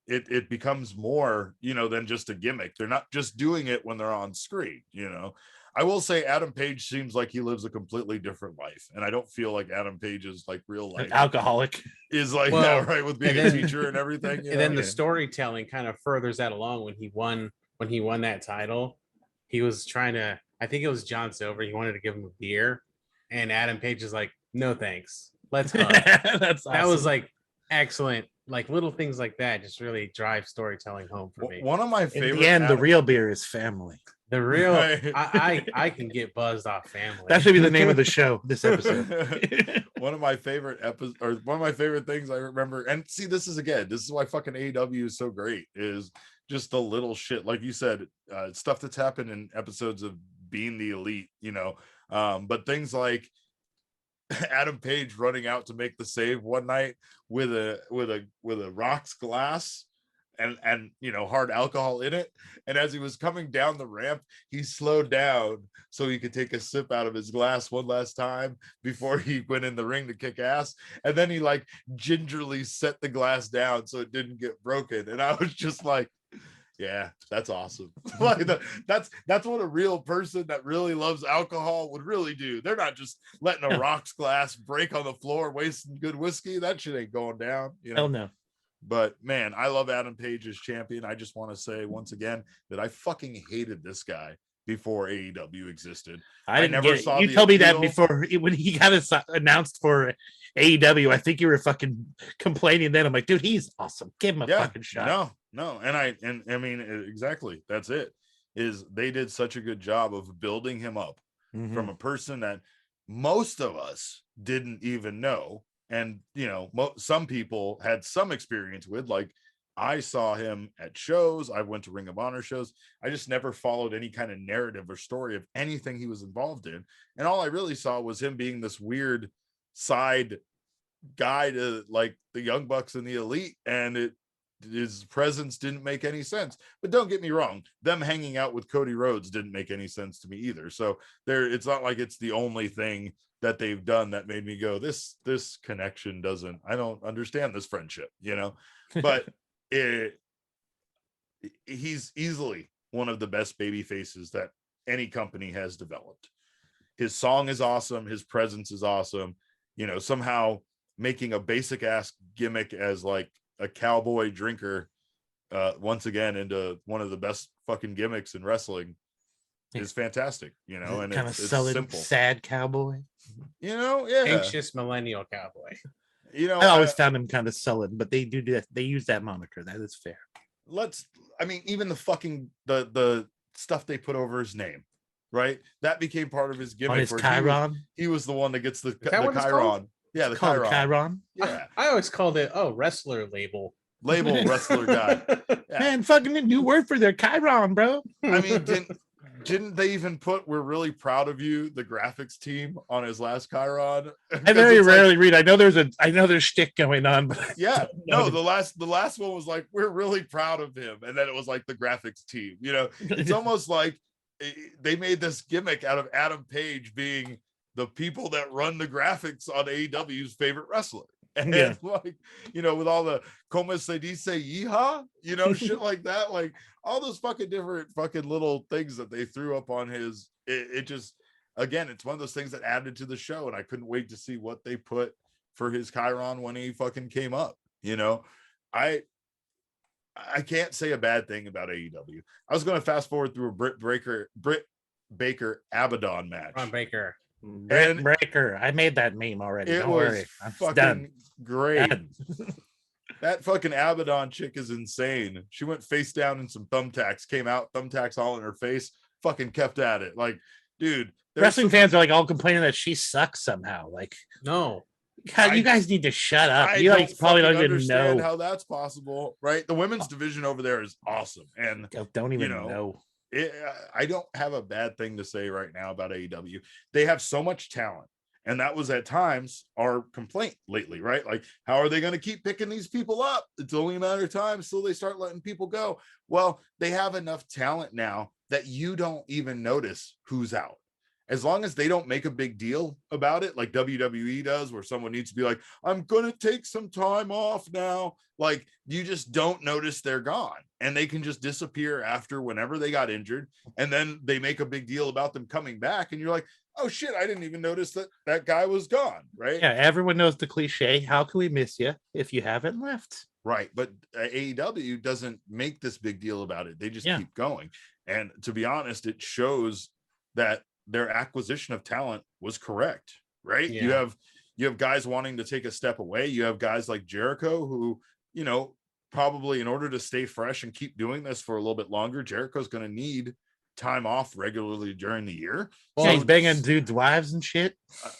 it becomes more, than just a gimmick. They're not just doing it when they're on screen, I will say Adam Page seems like he lives a completely different life. And I don't feel like Adam Page is like real life. An alcoholic. Is like, right, with being a teacher and everything. And then the storytelling kind of furthers that along when he won that title. He was trying to, I think it was John Silver. He wanted to give him a beer. And Adam Page is like, no, thanks. Let's go. That's awesome. That was like excellent. Like little things like that just really drive storytelling home for me. One of my favorite. In the end, the real beer is family. The real, I can get buzzed off family. That should be the name of the show. This episode. One of my favorite episodes, or one of my favorite things I remember. And see, this is why fucking AEW is so great. Is just the little shit, like you said, stuff that's happened in episodes of Being the Elite. But things like Adam Page running out to make the save one night with a rocks glass. and hard alcohol in it. And as he was coming down the ramp, he slowed down so he could take a sip out of his glass one last time before he went in the ring to kick ass. And then he like gingerly set the glass down so it didn't get broken. And I was just like, yeah, that's awesome. Like that's what a real person that really loves alcohol would really do. They're not just letting a rocks glass break on the floor, wasting good whiskey. That shit ain't going down. Hell no. But man, I love Adam Page as champion. I just want to say once again that I fucking hated this guy before AEW existed. I never saw. You told me that before when he got announced for AEW. I think you were fucking complaining then. I'm like, dude, he's awesome. Give him a fucking shot. No, and I mean exactly. That's it. Is they did such a good job of building him up from a person that most of us didn't even know. And, some people had some experience with, like, I saw him at shows. I went to Ring of Honor shows. I just never followed any kind of narrative or story of anything he was involved in. And all I really saw was him being this weird side guy to, like, the Young Bucks and the Elite. And his presence didn't make any sense. But don't get me wrong. Them hanging out with Cody Rhodes didn't make any sense to me either. So it's not like it's the only thing that they've done that made me go, this connection I don't understand this friendship, but he's easily one of the best baby faces that any company has developed. His song is awesome. His presence is awesome. Somehow making a basic ass gimmick as like a cowboy drinker, once again, into one of the best fucking gimmicks in wrestling is fantastic, and kind of solid, simple, sad cowboy, anxious millennial cowboy. I always found him kind of sullen, but they do that. They use that moniker. That is fair. Even the fucking the stuff they put over his name, right? That became part of his gimmick. On his Chiron, he was the one that gets the Chiron. Yeah, the Chiron. Yeah, I always called it wrestler label wrestler guy. Yeah. Man, fucking new word for their Chiron, bro. I mean, didn't they even put "We're really proud of you," the graphics team, on his last Chiron? I very rarely read. I know there's shtick going on, but the last one was like, "We're really proud of him," and then it was like the graphics team. It's almost like they made this gimmick out of Adam Page being the people that run the graphics on AEW's favorite wrestler. And with all the como se dice yeehaw, shit like that, like all those fucking different fucking little things that they threw up on his, it just, again, it's one of those things that added to the show. And I couldn't wait to see what they put for his Chiron when he fucking came up. I can't say a bad thing about AEW. I was going to fast forward through a Britt Baker Abaddon match. Ron Baker. And Breaker. I made that meme already. Don't worry. I'm fucking done. Great. That fucking Abaddon chick is insane. She went face down in some thumbtacks, came out, thumbtacks all in her face, fucking kept at it. Like, dude. Wrestling fans are like all complaining that she sucks somehow. Like, no. God, you guys need to shut up. You probably don't even know how that's possible, right? The women's division over there is awesome. And don't even know. I don't have a bad thing to say right now about AEW. They have so much talent, and that was at times our complaint lately, right? Like, how are they going to keep picking these people up? It's only a matter of time till they start letting people go. Well, they have enough talent now that you don't even notice who's out. As long as they don't make a big deal about it, like WWE does, where someone needs to be like, I'm going to take some time off now. Like, you just don't notice they're gone, and they can just disappear after whenever they got injured. And then they make a big deal about them coming back. And you're like, oh shit, I didn't even notice that guy was gone. Right. Yeah. Everyone knows the cliche. How can we miss you if you haven't left? Right. But AEW doesn't make this big deal about it. They just keep going. And to be honest, it shows that their acquisition of talent was correct, right? Yeah. You have guys wanting to take a step away. You have guys like Jericho who, probably in order to stay fresh and keep doing this for a little bit longer, Jericho's going to need time off regularly during the year. Well, he's banging dudes' wives and shit.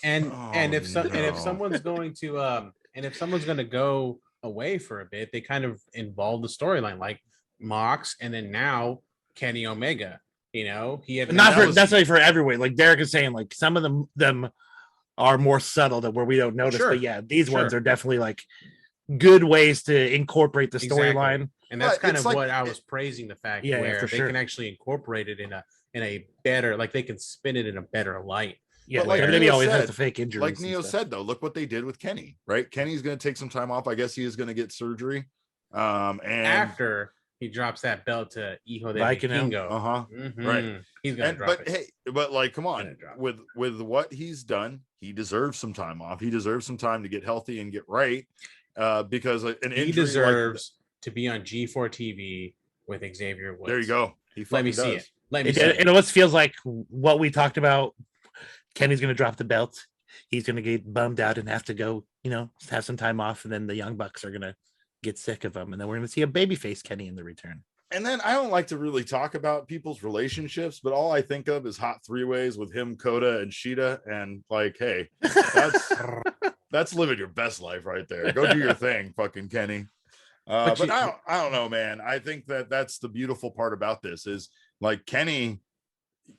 And if someone's going to go away for a bit, they kind of involve the storyline, like Mox, and then now Kenny Omega. That's not for everyone. Like Derek is saying, like some of them are more subtle that where we don't notice. Sure. But these ones are definitely like good ways to incorporate the storyline. And that's kind of like, what I was praising the fact where they can actually incorporate it in a better, like they can spin it in a better light. Yeah, but like WWE always has the fake injuries. Like Neo said, though, look what they did with Kenny, right? Kenny's going to take some time off. I guess he is going to get surgery. And after he drops that belt to Hijo de Vikingo. Right. He's going to drop it. Hey, but like, come on, with what he's done, he deserves some time off. He deserves some time to get healthy and get right. Because an injury, he deserves to be on G4 TV with Xavier Woods. There you go. Let me see it. It almost feels like what we talked about. Kenny's going to drop the belt. He's going to get bummed out and have to go, have some time off. And then the Young Bucks are going to get sick of him. And then we're going to see a babyface Kenny in the return. And then I don't like to really talk about people's relationships, but all I think of is hot three-ways with him, Kota, and Shida. And like, hey, that's living your best life right there. Go do your thing, fucking Kenny. But I don't know, man. I think that's the beautiful part about this is like Kenny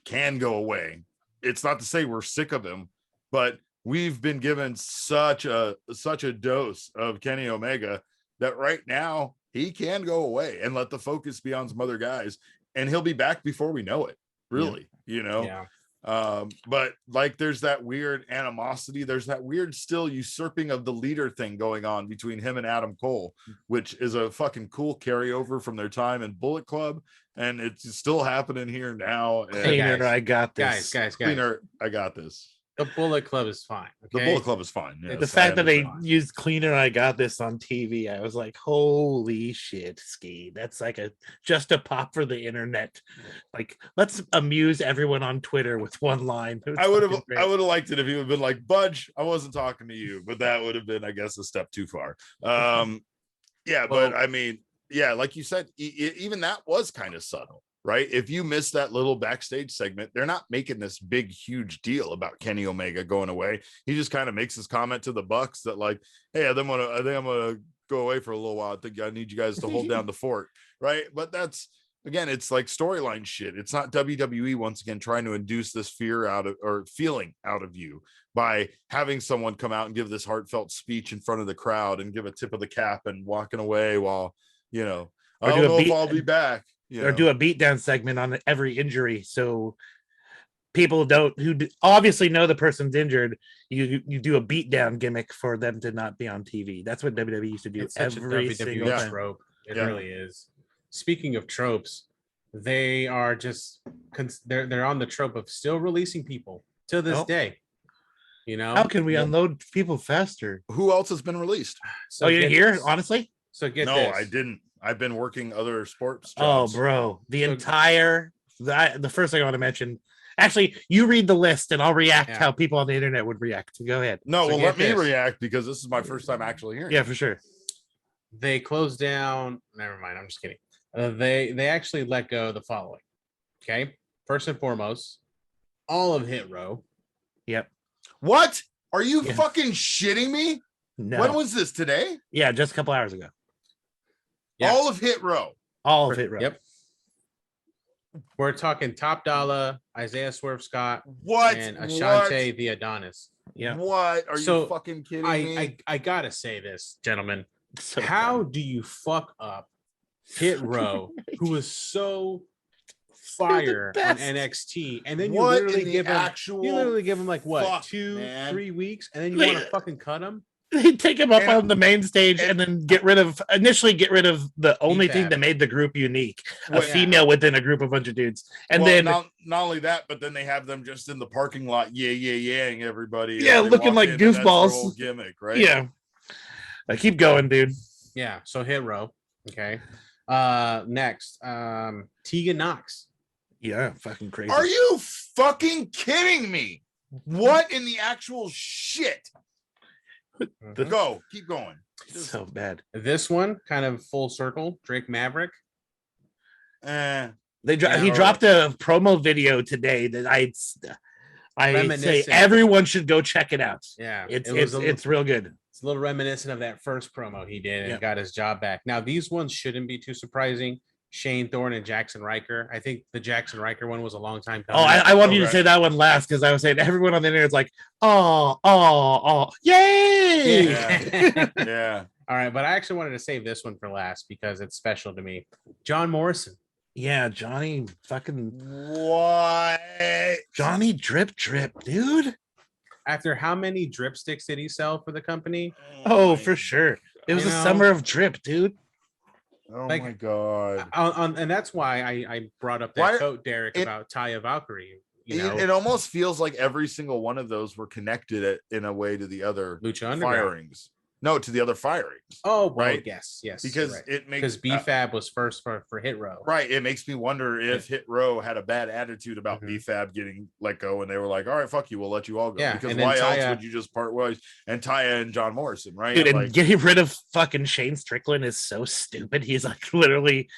can go away. It's not to say we're sick of him, but we've been given such a dose of Kenny Omega that right now he can go away and let the focus be on some other guys, and he'll be back before we know it. Really, Yeah. But like, there's that weird animosity. There's that weird still usurping of the leader thing going on between him and Adam Cole, which is a fucking cool carryover from their time in Bullet Club. And it's still happening here now. Cleaner, I got this. Guys. Cleaner, I got this. The Bullet Club is fine. Okay? The Bullet Club is fine. Yes, the fact that they used Cleaner, I got this on TV. I was like, holy shit, Ski. That's like just a pop for the internet. Like, let's amuse everyone on Twitter with one line. I would have liked it if he would have been like, Budge, I wasn't talking to you, but that would have been, I guess, a step too far. But I mean, yeah, like you said, even that was kind of subtle. Right. If you miss that little backstage segment, they're not making this big, huge deal about Kenny Omega going away. He just kind of makes his comment to the Bucks that like, hey, I think I'm gonna go away for a little while. I think I need you guys to hold down the fort. Right. But that's, again, it's like storyline shit. It's not WWE once again trying to induce this fear feeling out of you by having someone come out and give this heartfelt speech in front of the crowd and give a tip of the cap and walking away while, I don't know if I'll be back. Or do a beatdown segment on every injury, so people who obviously know the person's injured. You do a beatdown gimmick for them to not be on TV. That's what WWE used to do. It's every single time. Trope. It really is. Speaking of tropes, they are just they're on the trope of still releasing people to this day. How can we unload people faster? Who else has been released? So you didn't hear, honestly? So this. I didn't. I've been working other sports jobs. Oh, bro. The first thing I want to mention, actually, you read the list and I'll react how people on the internet would react. Go ahead. No, let me react because this is my first time actually hearing. Yeah, for sure. They closed down. Never mind. I'm just kidding. They actually let go the following. Okay. First and foremost, all of Hit Row. Yep. What? Are you fucking shitting me? No. When was this, today? Yeah, just a couple hours ago. Yeah. All of Hit Row. All of Hit Row. Yep. We're talking Top Dollar, Isaiah Swerve Scott, what, and Ashante the Adonis. Yeah. What? Are you fucking kidding me? I gotta say this, gentlemen. How do you fuck up Hit Row, who was so fire on NXT, and then you literally give him like what, 2-3 weeks, and then you want to fucking cut him? They take him up on the main stage and then initially get rid of the only thing that made the group unique, a female within a group of bunch of dudes. And then not only that, but then they have them just in the parking lot, yeah, everybody. Yeah, looking like goofballs. Gimmick, right? Yeah. Keep going, dude. Yeah. So Hit Row. Okay. Next, Tegan Knox. Yeah, fucking crazy. Are you fucking kidding me? What in the actual shit? Go, keep going. So bad. This one kind of full circle. Drake Maverick. He dropped a promo video today that I say everyone should go check it out. Yeah, it's real good. It's a little reminiscent of that first promo he did and got his job back. Now these ones shouldn't be too surprising. Shane Thorne and Jackson Riker. I think the Jackson Riker one was a long time coming. Oh, I wanted you to say that one last because I was saying everyone on the internet is like, oh, yay! Yeah. All right, but I actually wanted to save this one for last because it's special to me. John Morrison. Yeah, Johnny fucking what? Johnny drip, dude. After how many dripsticks did he sell for the company? Oh, for sure. It was the summer of drip, dude. Oh my god! And that's why I brought up that quote, Derek, about Taya Valkyrie. It almost feels like every single one of those were connected in a way to the other Lucha firings. No, to the other firings. Oh, well, right. Yes. Because it makes BFAB was first for Hit Row. Right. It makes me wonder if Hit Row had a bad attitude about BFAB getting let go, and they were like, "All right, fuck you, we'll let you all go." Yeah, because why else would you just part ways? And Taya and John Morrison, right? Dude, and getting rid of fucking Shane Strickland is so stupid. He's like literally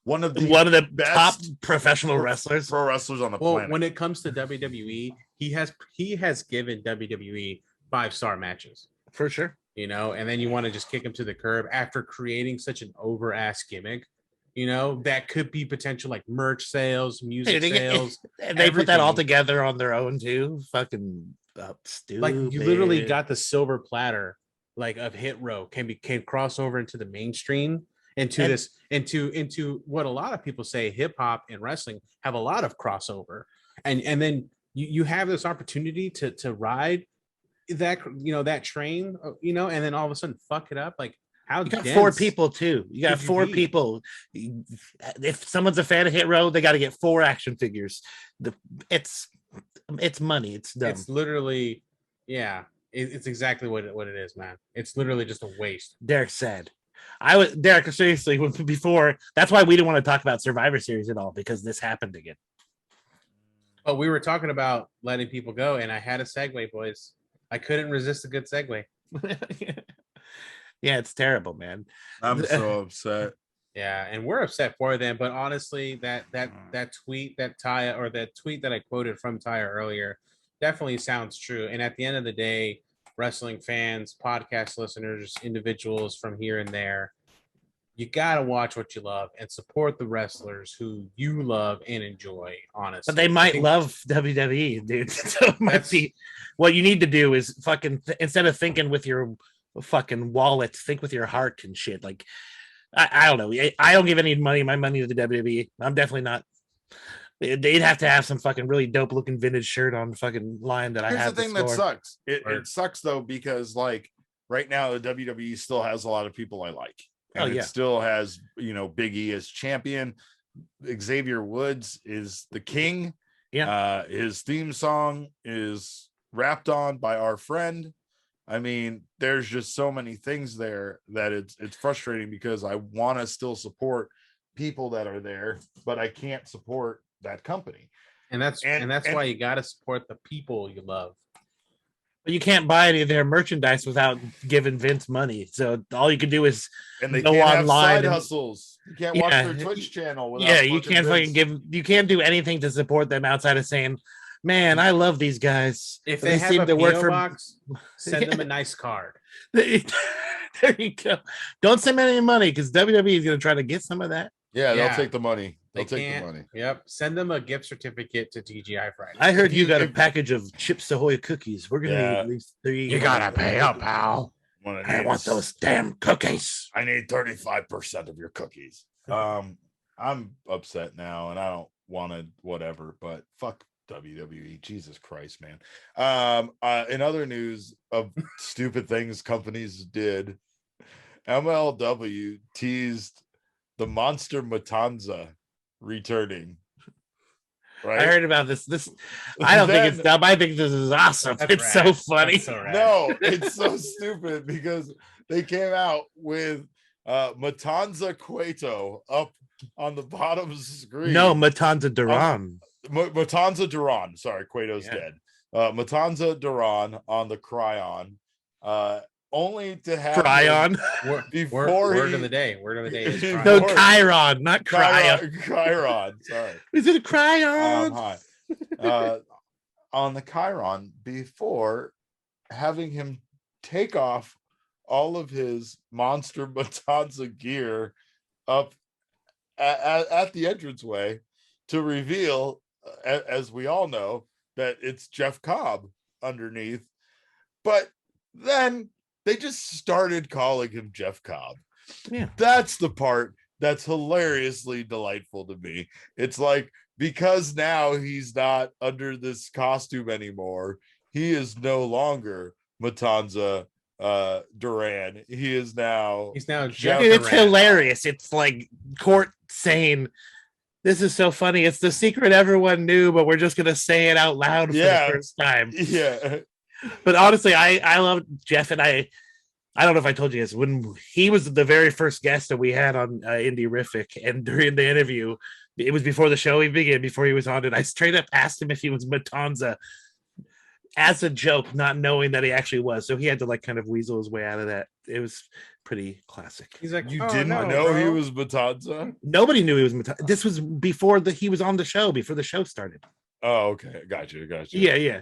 one of the top professional wrestlers, pro wrestlers on the planet. When it comes to WWE, he has given WWE 5-star matches for sure. And then you want to just kick him to the curb after creating such an over ass gimmick. That could be potential like merch sales, music sales. And they put that all together on their own too. Fucking stupid. Like you literally got the silver platter like of Hit Row can cross over into the mainstream into what a lot of people say hip hop and wrestling have a lot of crossover. And then you have this opportunity to ride that that train, and then all of a sudden fuck it up. Like how you got 4 people too. You got 4 people. If someone's a fan of Hit Row, they got to get 4 action figures. It's money. It's dumb. It's literally, it's exactly what it is, man. It's literally just a waste. Derek said. Derek, seriously, before, that's why we didn't want to talk about Survivor Series at all, because this happened again. But we were talking about letting people go, and I had a segue, boys. I couldn't resist a good segue. Yeah, it's terrible, man. I'm so upset. Yeah, and we're upset for them. But honestly, that tweet that I quoted from Taya earlier definitely sounds true. And at the end of the day, wrestling fans, podcast listeners, individuals from here and there, you gotta watch what you love and support the wrestlers who you love and enjoy. Honestly, but they might love WWE, dude. So it might be what you need to do is fucking instead of thinking with your fucking wallet, think with your heart and shit. Like I don't know. I don't give any my money to the WWE. I'm definitely not. They'd have to have some fucking really dope looking vintage shirt on the fucking line that I have. Here's the thing that sucks. It sucks though, because like right now the WWE still has a lot of people I like. And it still has, Big E as champion. Xavier Woods is the king. Yeah. His theme song is rapped on by our friend. I mean, there's just so many things there that it's frustrating, because I want to still support people that are there, but I can't support that company. And that's why you got to support the people you love. But you can't buy any of their merchandise without giving Vince money. So all you can do is they go can't online have side hustles. You can't watch their Twitch channel. You can't you can't do anything to support them outside of saying, "Man, I love these guys." If they have a PO box, send them a nice card. There you go. Don't send any money, because WWE is going to try to get some of that. Yeah, they'll take the money. They'll take the money. Yep. Send them a gift certificate to TGI Friday. I heard you got a package of Chips Ahoy cookies. We're going to need at least 3. You got to pay up, pal. I want those damn cookies. I need 35% of your cookies. I'm upset now, and I don't want to whatever, but fuck WWE. Jesus Christ, man. In other news of stupid things companies did, MLW teased the Monster Matanza returning. Right? I heard about this. I don't think it's dumb. I think this is awesome. It's so funny. No, it's so stupid, because they came out with Matanza Cueto up on the bottom of the screen. No, Matanza Duran. Matanza Duran. Sorry, Cueto's dead. Matanza Duran on the Cryon. Only to have Cryon before word of the day is Cryon. No, Chiron, not Cryon. Chiron, sorry. Is it a Cryon? Hi. On the Chiron, before having him take off all of his Monster Matanza gear up at the entranceway to reveal, as we all know, that it's Jeff Cobb underneath. But then they just started calling him Jeff Cobb. Yeah. That's the part that's hilariously delightful to me. It's like, because now he's not under this costume anymore, he is no longer Matanza Duran. He's now Jeff Dude, it's Duran. hilarious. It's like Court saying, "This is so funny. It's the secret everyone knew, but we're just gonna say it out loud for the first time." Yeah. But honestly, I love Jeff, and I don't know if I told you this, when he was the very first guest that we had on Indie Riffic, and during the interview, it was before the show even began, before he was on it, I straight up asked him if he was Matanza as a joke, not knowing that he actually was. So he had to like kind of weasel his way out of that. It was pretty classic. He's like, you didn't know he was Matanza? Nobody knew he was Matanza. This was before he was on the show, before the show started. Oh, okay. Gotcha. Yeah.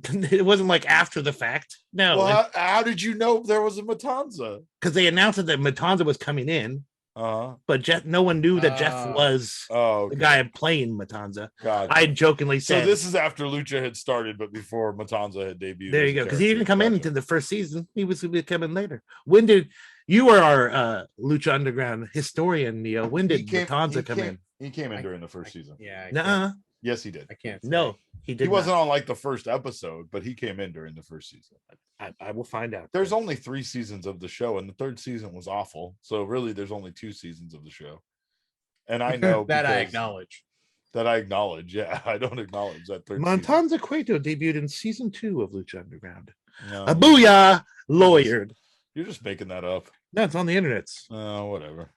It wasn't like after the fact. No. Well, how did you know there was a Matanza? Because they announced that Matanza was coming in. But no one knew that Jeff was the guy playing Matanza. Gotcha. I jokingly said. So this is after Lucha had started, but before Matanza had debuted. There you go. Because he didn't come into the first season. He was coming later. When did you were our Lucha Underground historian, Neo? When did Matanza come in? He came in during the first season. Yeah. Nuh-uh. Yes, he did. I can't say. No, he did. He wasn't on like the first episode, but he came in during the first season. I will find out. There's only 3 seasons of the show, and the 3rd season was awful. So really, there's only 2 seasons of the show. And I know that I acknowledge. Yeah, I don't acknowledge that 3rd Matanza Cueto debuted in season 2 of Lucha Underground. No, A booyah, lawyered. You're just making that up. No, it's on the internet. Oh, whatever.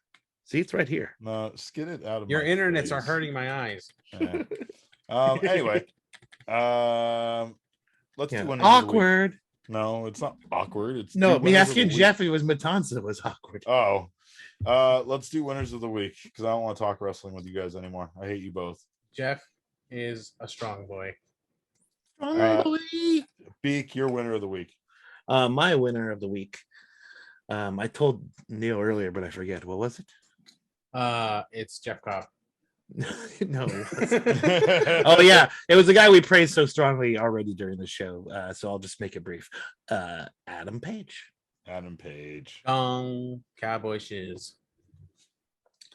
See, it's right here. No, just get it out of your my internets face. are hurting my eyes. Yeah. Anyway, let's do one. Awkward. No, it's not awkward. It's me asking Jeff if it was Matanza was awkward. Oh, let's do winners of the week, because I don't want to talk wrestling with you guys anymore. I hate you both. Jeff is a strong boy. Beek, your winner of the week. My winner of the week. I told Neil earlier, but I forget. What was it? It's Jeff Cobb. No. Oh yeah, it was the guy we praised so strongly already during the show. So I'll just make it brief. Adam Page. Cowboy shiz.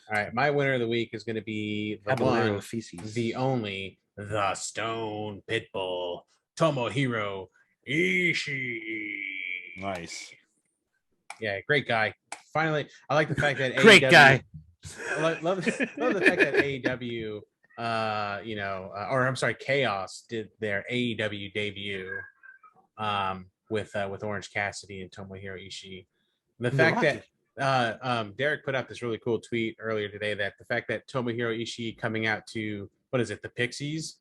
All right, my winner of the week is going to be the Caballero one, feces. the only, the Stone Pitbull, Tomohiro Ishii. Nice. Yeah, great guy. Finally, I like the fact that great guy. Love the fact that AEW, or I'm sorry, Chaos did their AEW debut, with Orange Cassidy and Tomohiro Ishii. The fact that Derek put out this really cool tweet earlier today that the fact that Tomohiro Ishii coming out to the Pixies,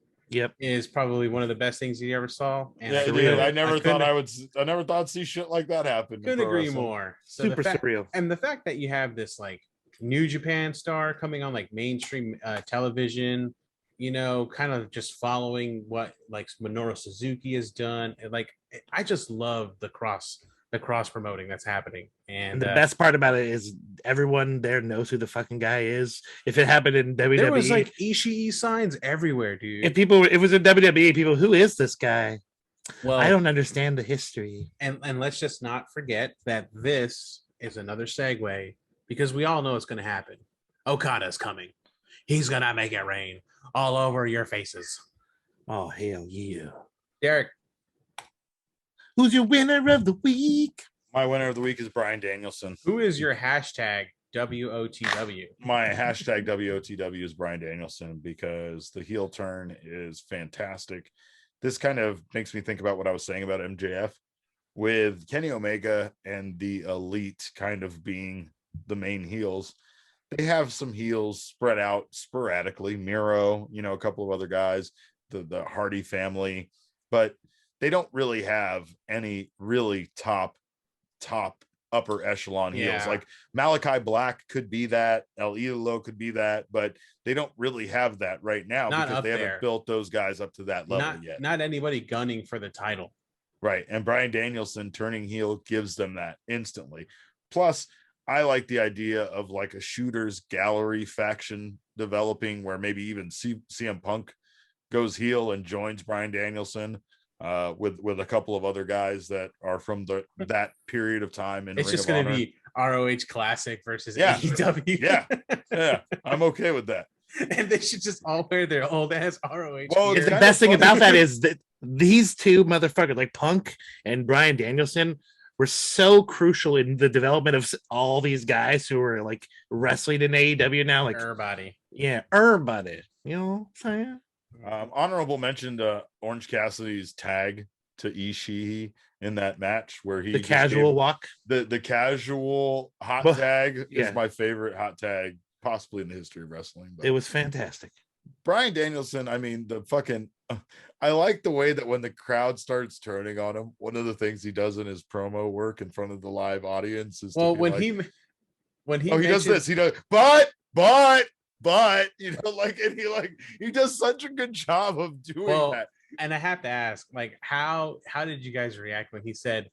is probably one of the best things he ever saw. And I never thought I'd see shit like that happen. Couldn't agree more. So super surreal. And the fact that you have this like New Japan star coming on like mainstream television, kind of just following what like Minoru Suzuki has done. And, like, I just love the cross promoting that's happening. And the best part about it is everyone there knows who the fucking guy is. If it happened in WWE, there was like Ishii signs everywhere, dude. If it was in WWE, people, who is this guy? Well, I don't understand the history. And let's just not forget that this is another segue, because we all know it's going to happen. Okada's coming. He's going to make it rain all over your faces. Oh, hell yeah. Derek, who's your winner of the week? My winner of the week is Bryan Danielson. Who is your hashtag WOTW? My hashtag WOTW is Bryan Danielson, because the heel turn is fantastic. This kind of makes me think about what I was saying about MJF, with Kenny Omega and the Elite kind of being the main heels. They have some heels spread out sporadically. Miro, a couple of other guys, the Hardy family, but they don't really have any really top upper echelon heels. Like Malachi Black could be that, El Idolo could be that, but they don't really have that right now, because they haven't built those guys up to that level yet. Not anybody gunning for the title. Right. And Bryan Danielson turning heel gives them that instantly. Plus, I like the idea of like a shooters gallery faction developing, where maybe even CM Punk goes heel and joins Bryan Danielson. with a couple of other guys that are from that period of time. And it's just going to be ROH Classic versus AEW. Yeah, I'm okay with that. And they should just all wear their old ass ROH. Well, the best thing about that is that these two motherfuckers, like Punk and Bryan Danielson, were so crucial in the development of all these guys who are like wrestling in AEW now. Like everybody. Yeah, everybody. You know what I'm saying? Honorable mention to Orange Cassidy's tag to Ishii in that match where he the casual walk. The casual hot tag is my favorite hot tag possibly in the history of wrestling. But it was fantastic. Bryan Danielson, I mean, I like the way that when the crowd starts turning on him, one of the things he does in his promo work in front of the live audience is when he does this, he does, but you know, like, and he does such a good job of doing that. And I have to ask, like, how did you guys react when he said,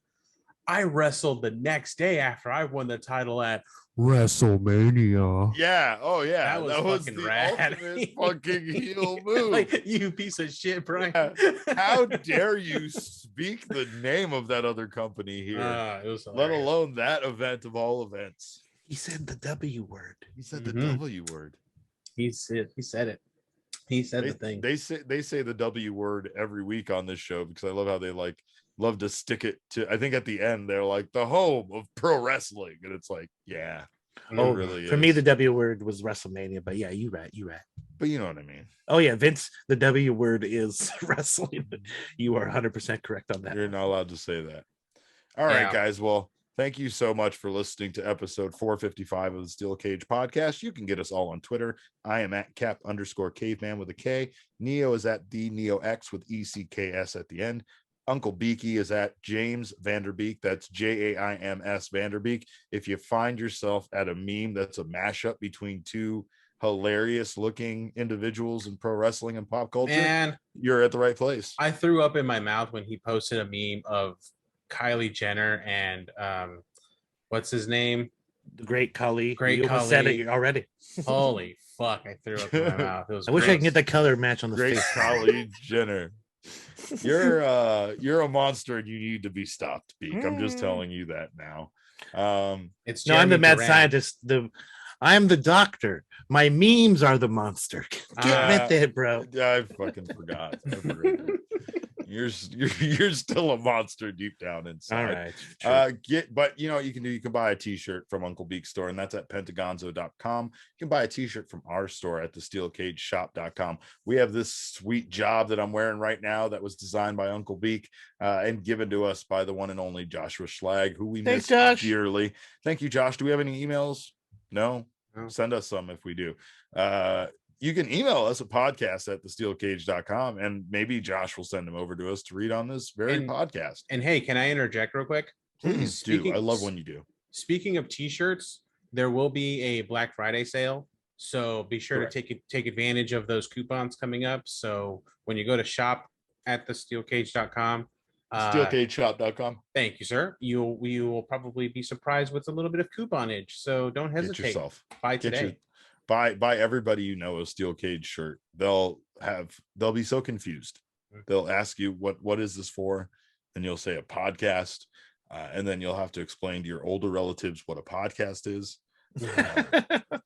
I wrestled the next day after I won the title at WrestleMania? Yeah. Oh yeah. That was fucking rad. Fucking heel move. Like, you piece of shit, Brian. Yeah. How dare you speak the name of that other company here? Let alone that event of all events. He said the W word. He said the W word. He said it. He said the thing. They say the W word every week on this show because I love how they love to stick it to. I think at the end they're like the home of pro wrestling, and it's like, yeah. Oh, really? For me, the W word was WrestleMania, but yeah, you right. But you know what I mean. Oh yeah, Vince, the W word is wrestling. You are 100% correct on that. You're not allowed to say that. All right, guys. Well, thank you so much for listening to episode 455 of the Steel Cage podcast. You can get us all on Twitter. I am at Cap_Caveman with a K. Neo is at the NeoX with ECKS at the end. Uncle Beaky is at James Vanderbeek. That's JAIMS Vanderbeek. If you find yourself at a meme that's a mashup between two hilarious looking individuals in pro wrestling and pop culture, and you're at the right place. I threw up in my mouth when he posted a meme of Kylie Jenner and what's his name? The Great Khali. Great Khali. Said it already. Holy fuck! I threw up in my mouth. I wish I can get the color match on the Great face. Kylie Jenner. You're a monster and you need to be stopped, Beek. I'm just telling you that now. It's I'm the mad scientist. I'm the doctor. My memes are the monster. Get with it, bro. I fucking forgot. You're still a monster deep down inside. All right. But you know what you can do? You can buy a t-shirt from Uncle Beek's store, and that's at pentagonzo.com. You can buy a t-shirt from our store at thesteelcageshop.com. We have this sweet job that I'm wearing right now that was designed by Uncle Beek and given to us by the one and only Joshua Schlag, who we miss dearly. Thank you, Josh. Do we have any emails? No? Send us some if we do. You can email us at podcast@thesteelcage.com, and maybe Josh will send them over to us to read on this very podcast. And hey, can I interject real quick? Please do. I love when you do. Speaking of t-shirts, there will be a Black Friday sale, so be sure to take advantage of those coupons coming up. So when you go to shop at thesteelcage.com, steelcageshop.com. Thank you, sir. You will probably be surprised with a little bit of couponage, so don't hesitate. Get yourself. Buy today. Buy everybody you know a Steel Cage shirt. They'll be so confused. They'll ask you what is this for, and you'll say a podcast, and then you'll have to explain to your older relatives what a podcast is.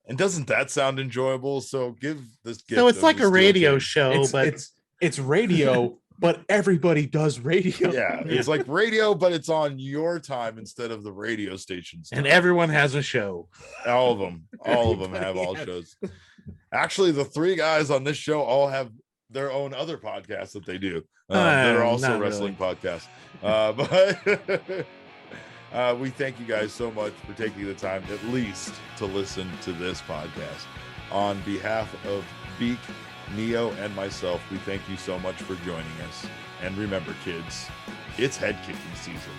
And doesn't that sound enjoyable? So give this gift. So it's like a radio show, but it's radio. But everybody does radio. Yeah, it's like radio, but it's on your time instead of the radio station's time. And everyone has a show. All of them have all shows. Actually, the three guys on this show all have their own other podcasts that they do. They're also wrestling podcasts. But we thank you guys so much for taking the time at least to listen to this podcast. On behalf of Beek, Neo, and myself, we thank you so much for joining us. And remember, kids, it's head kicking season.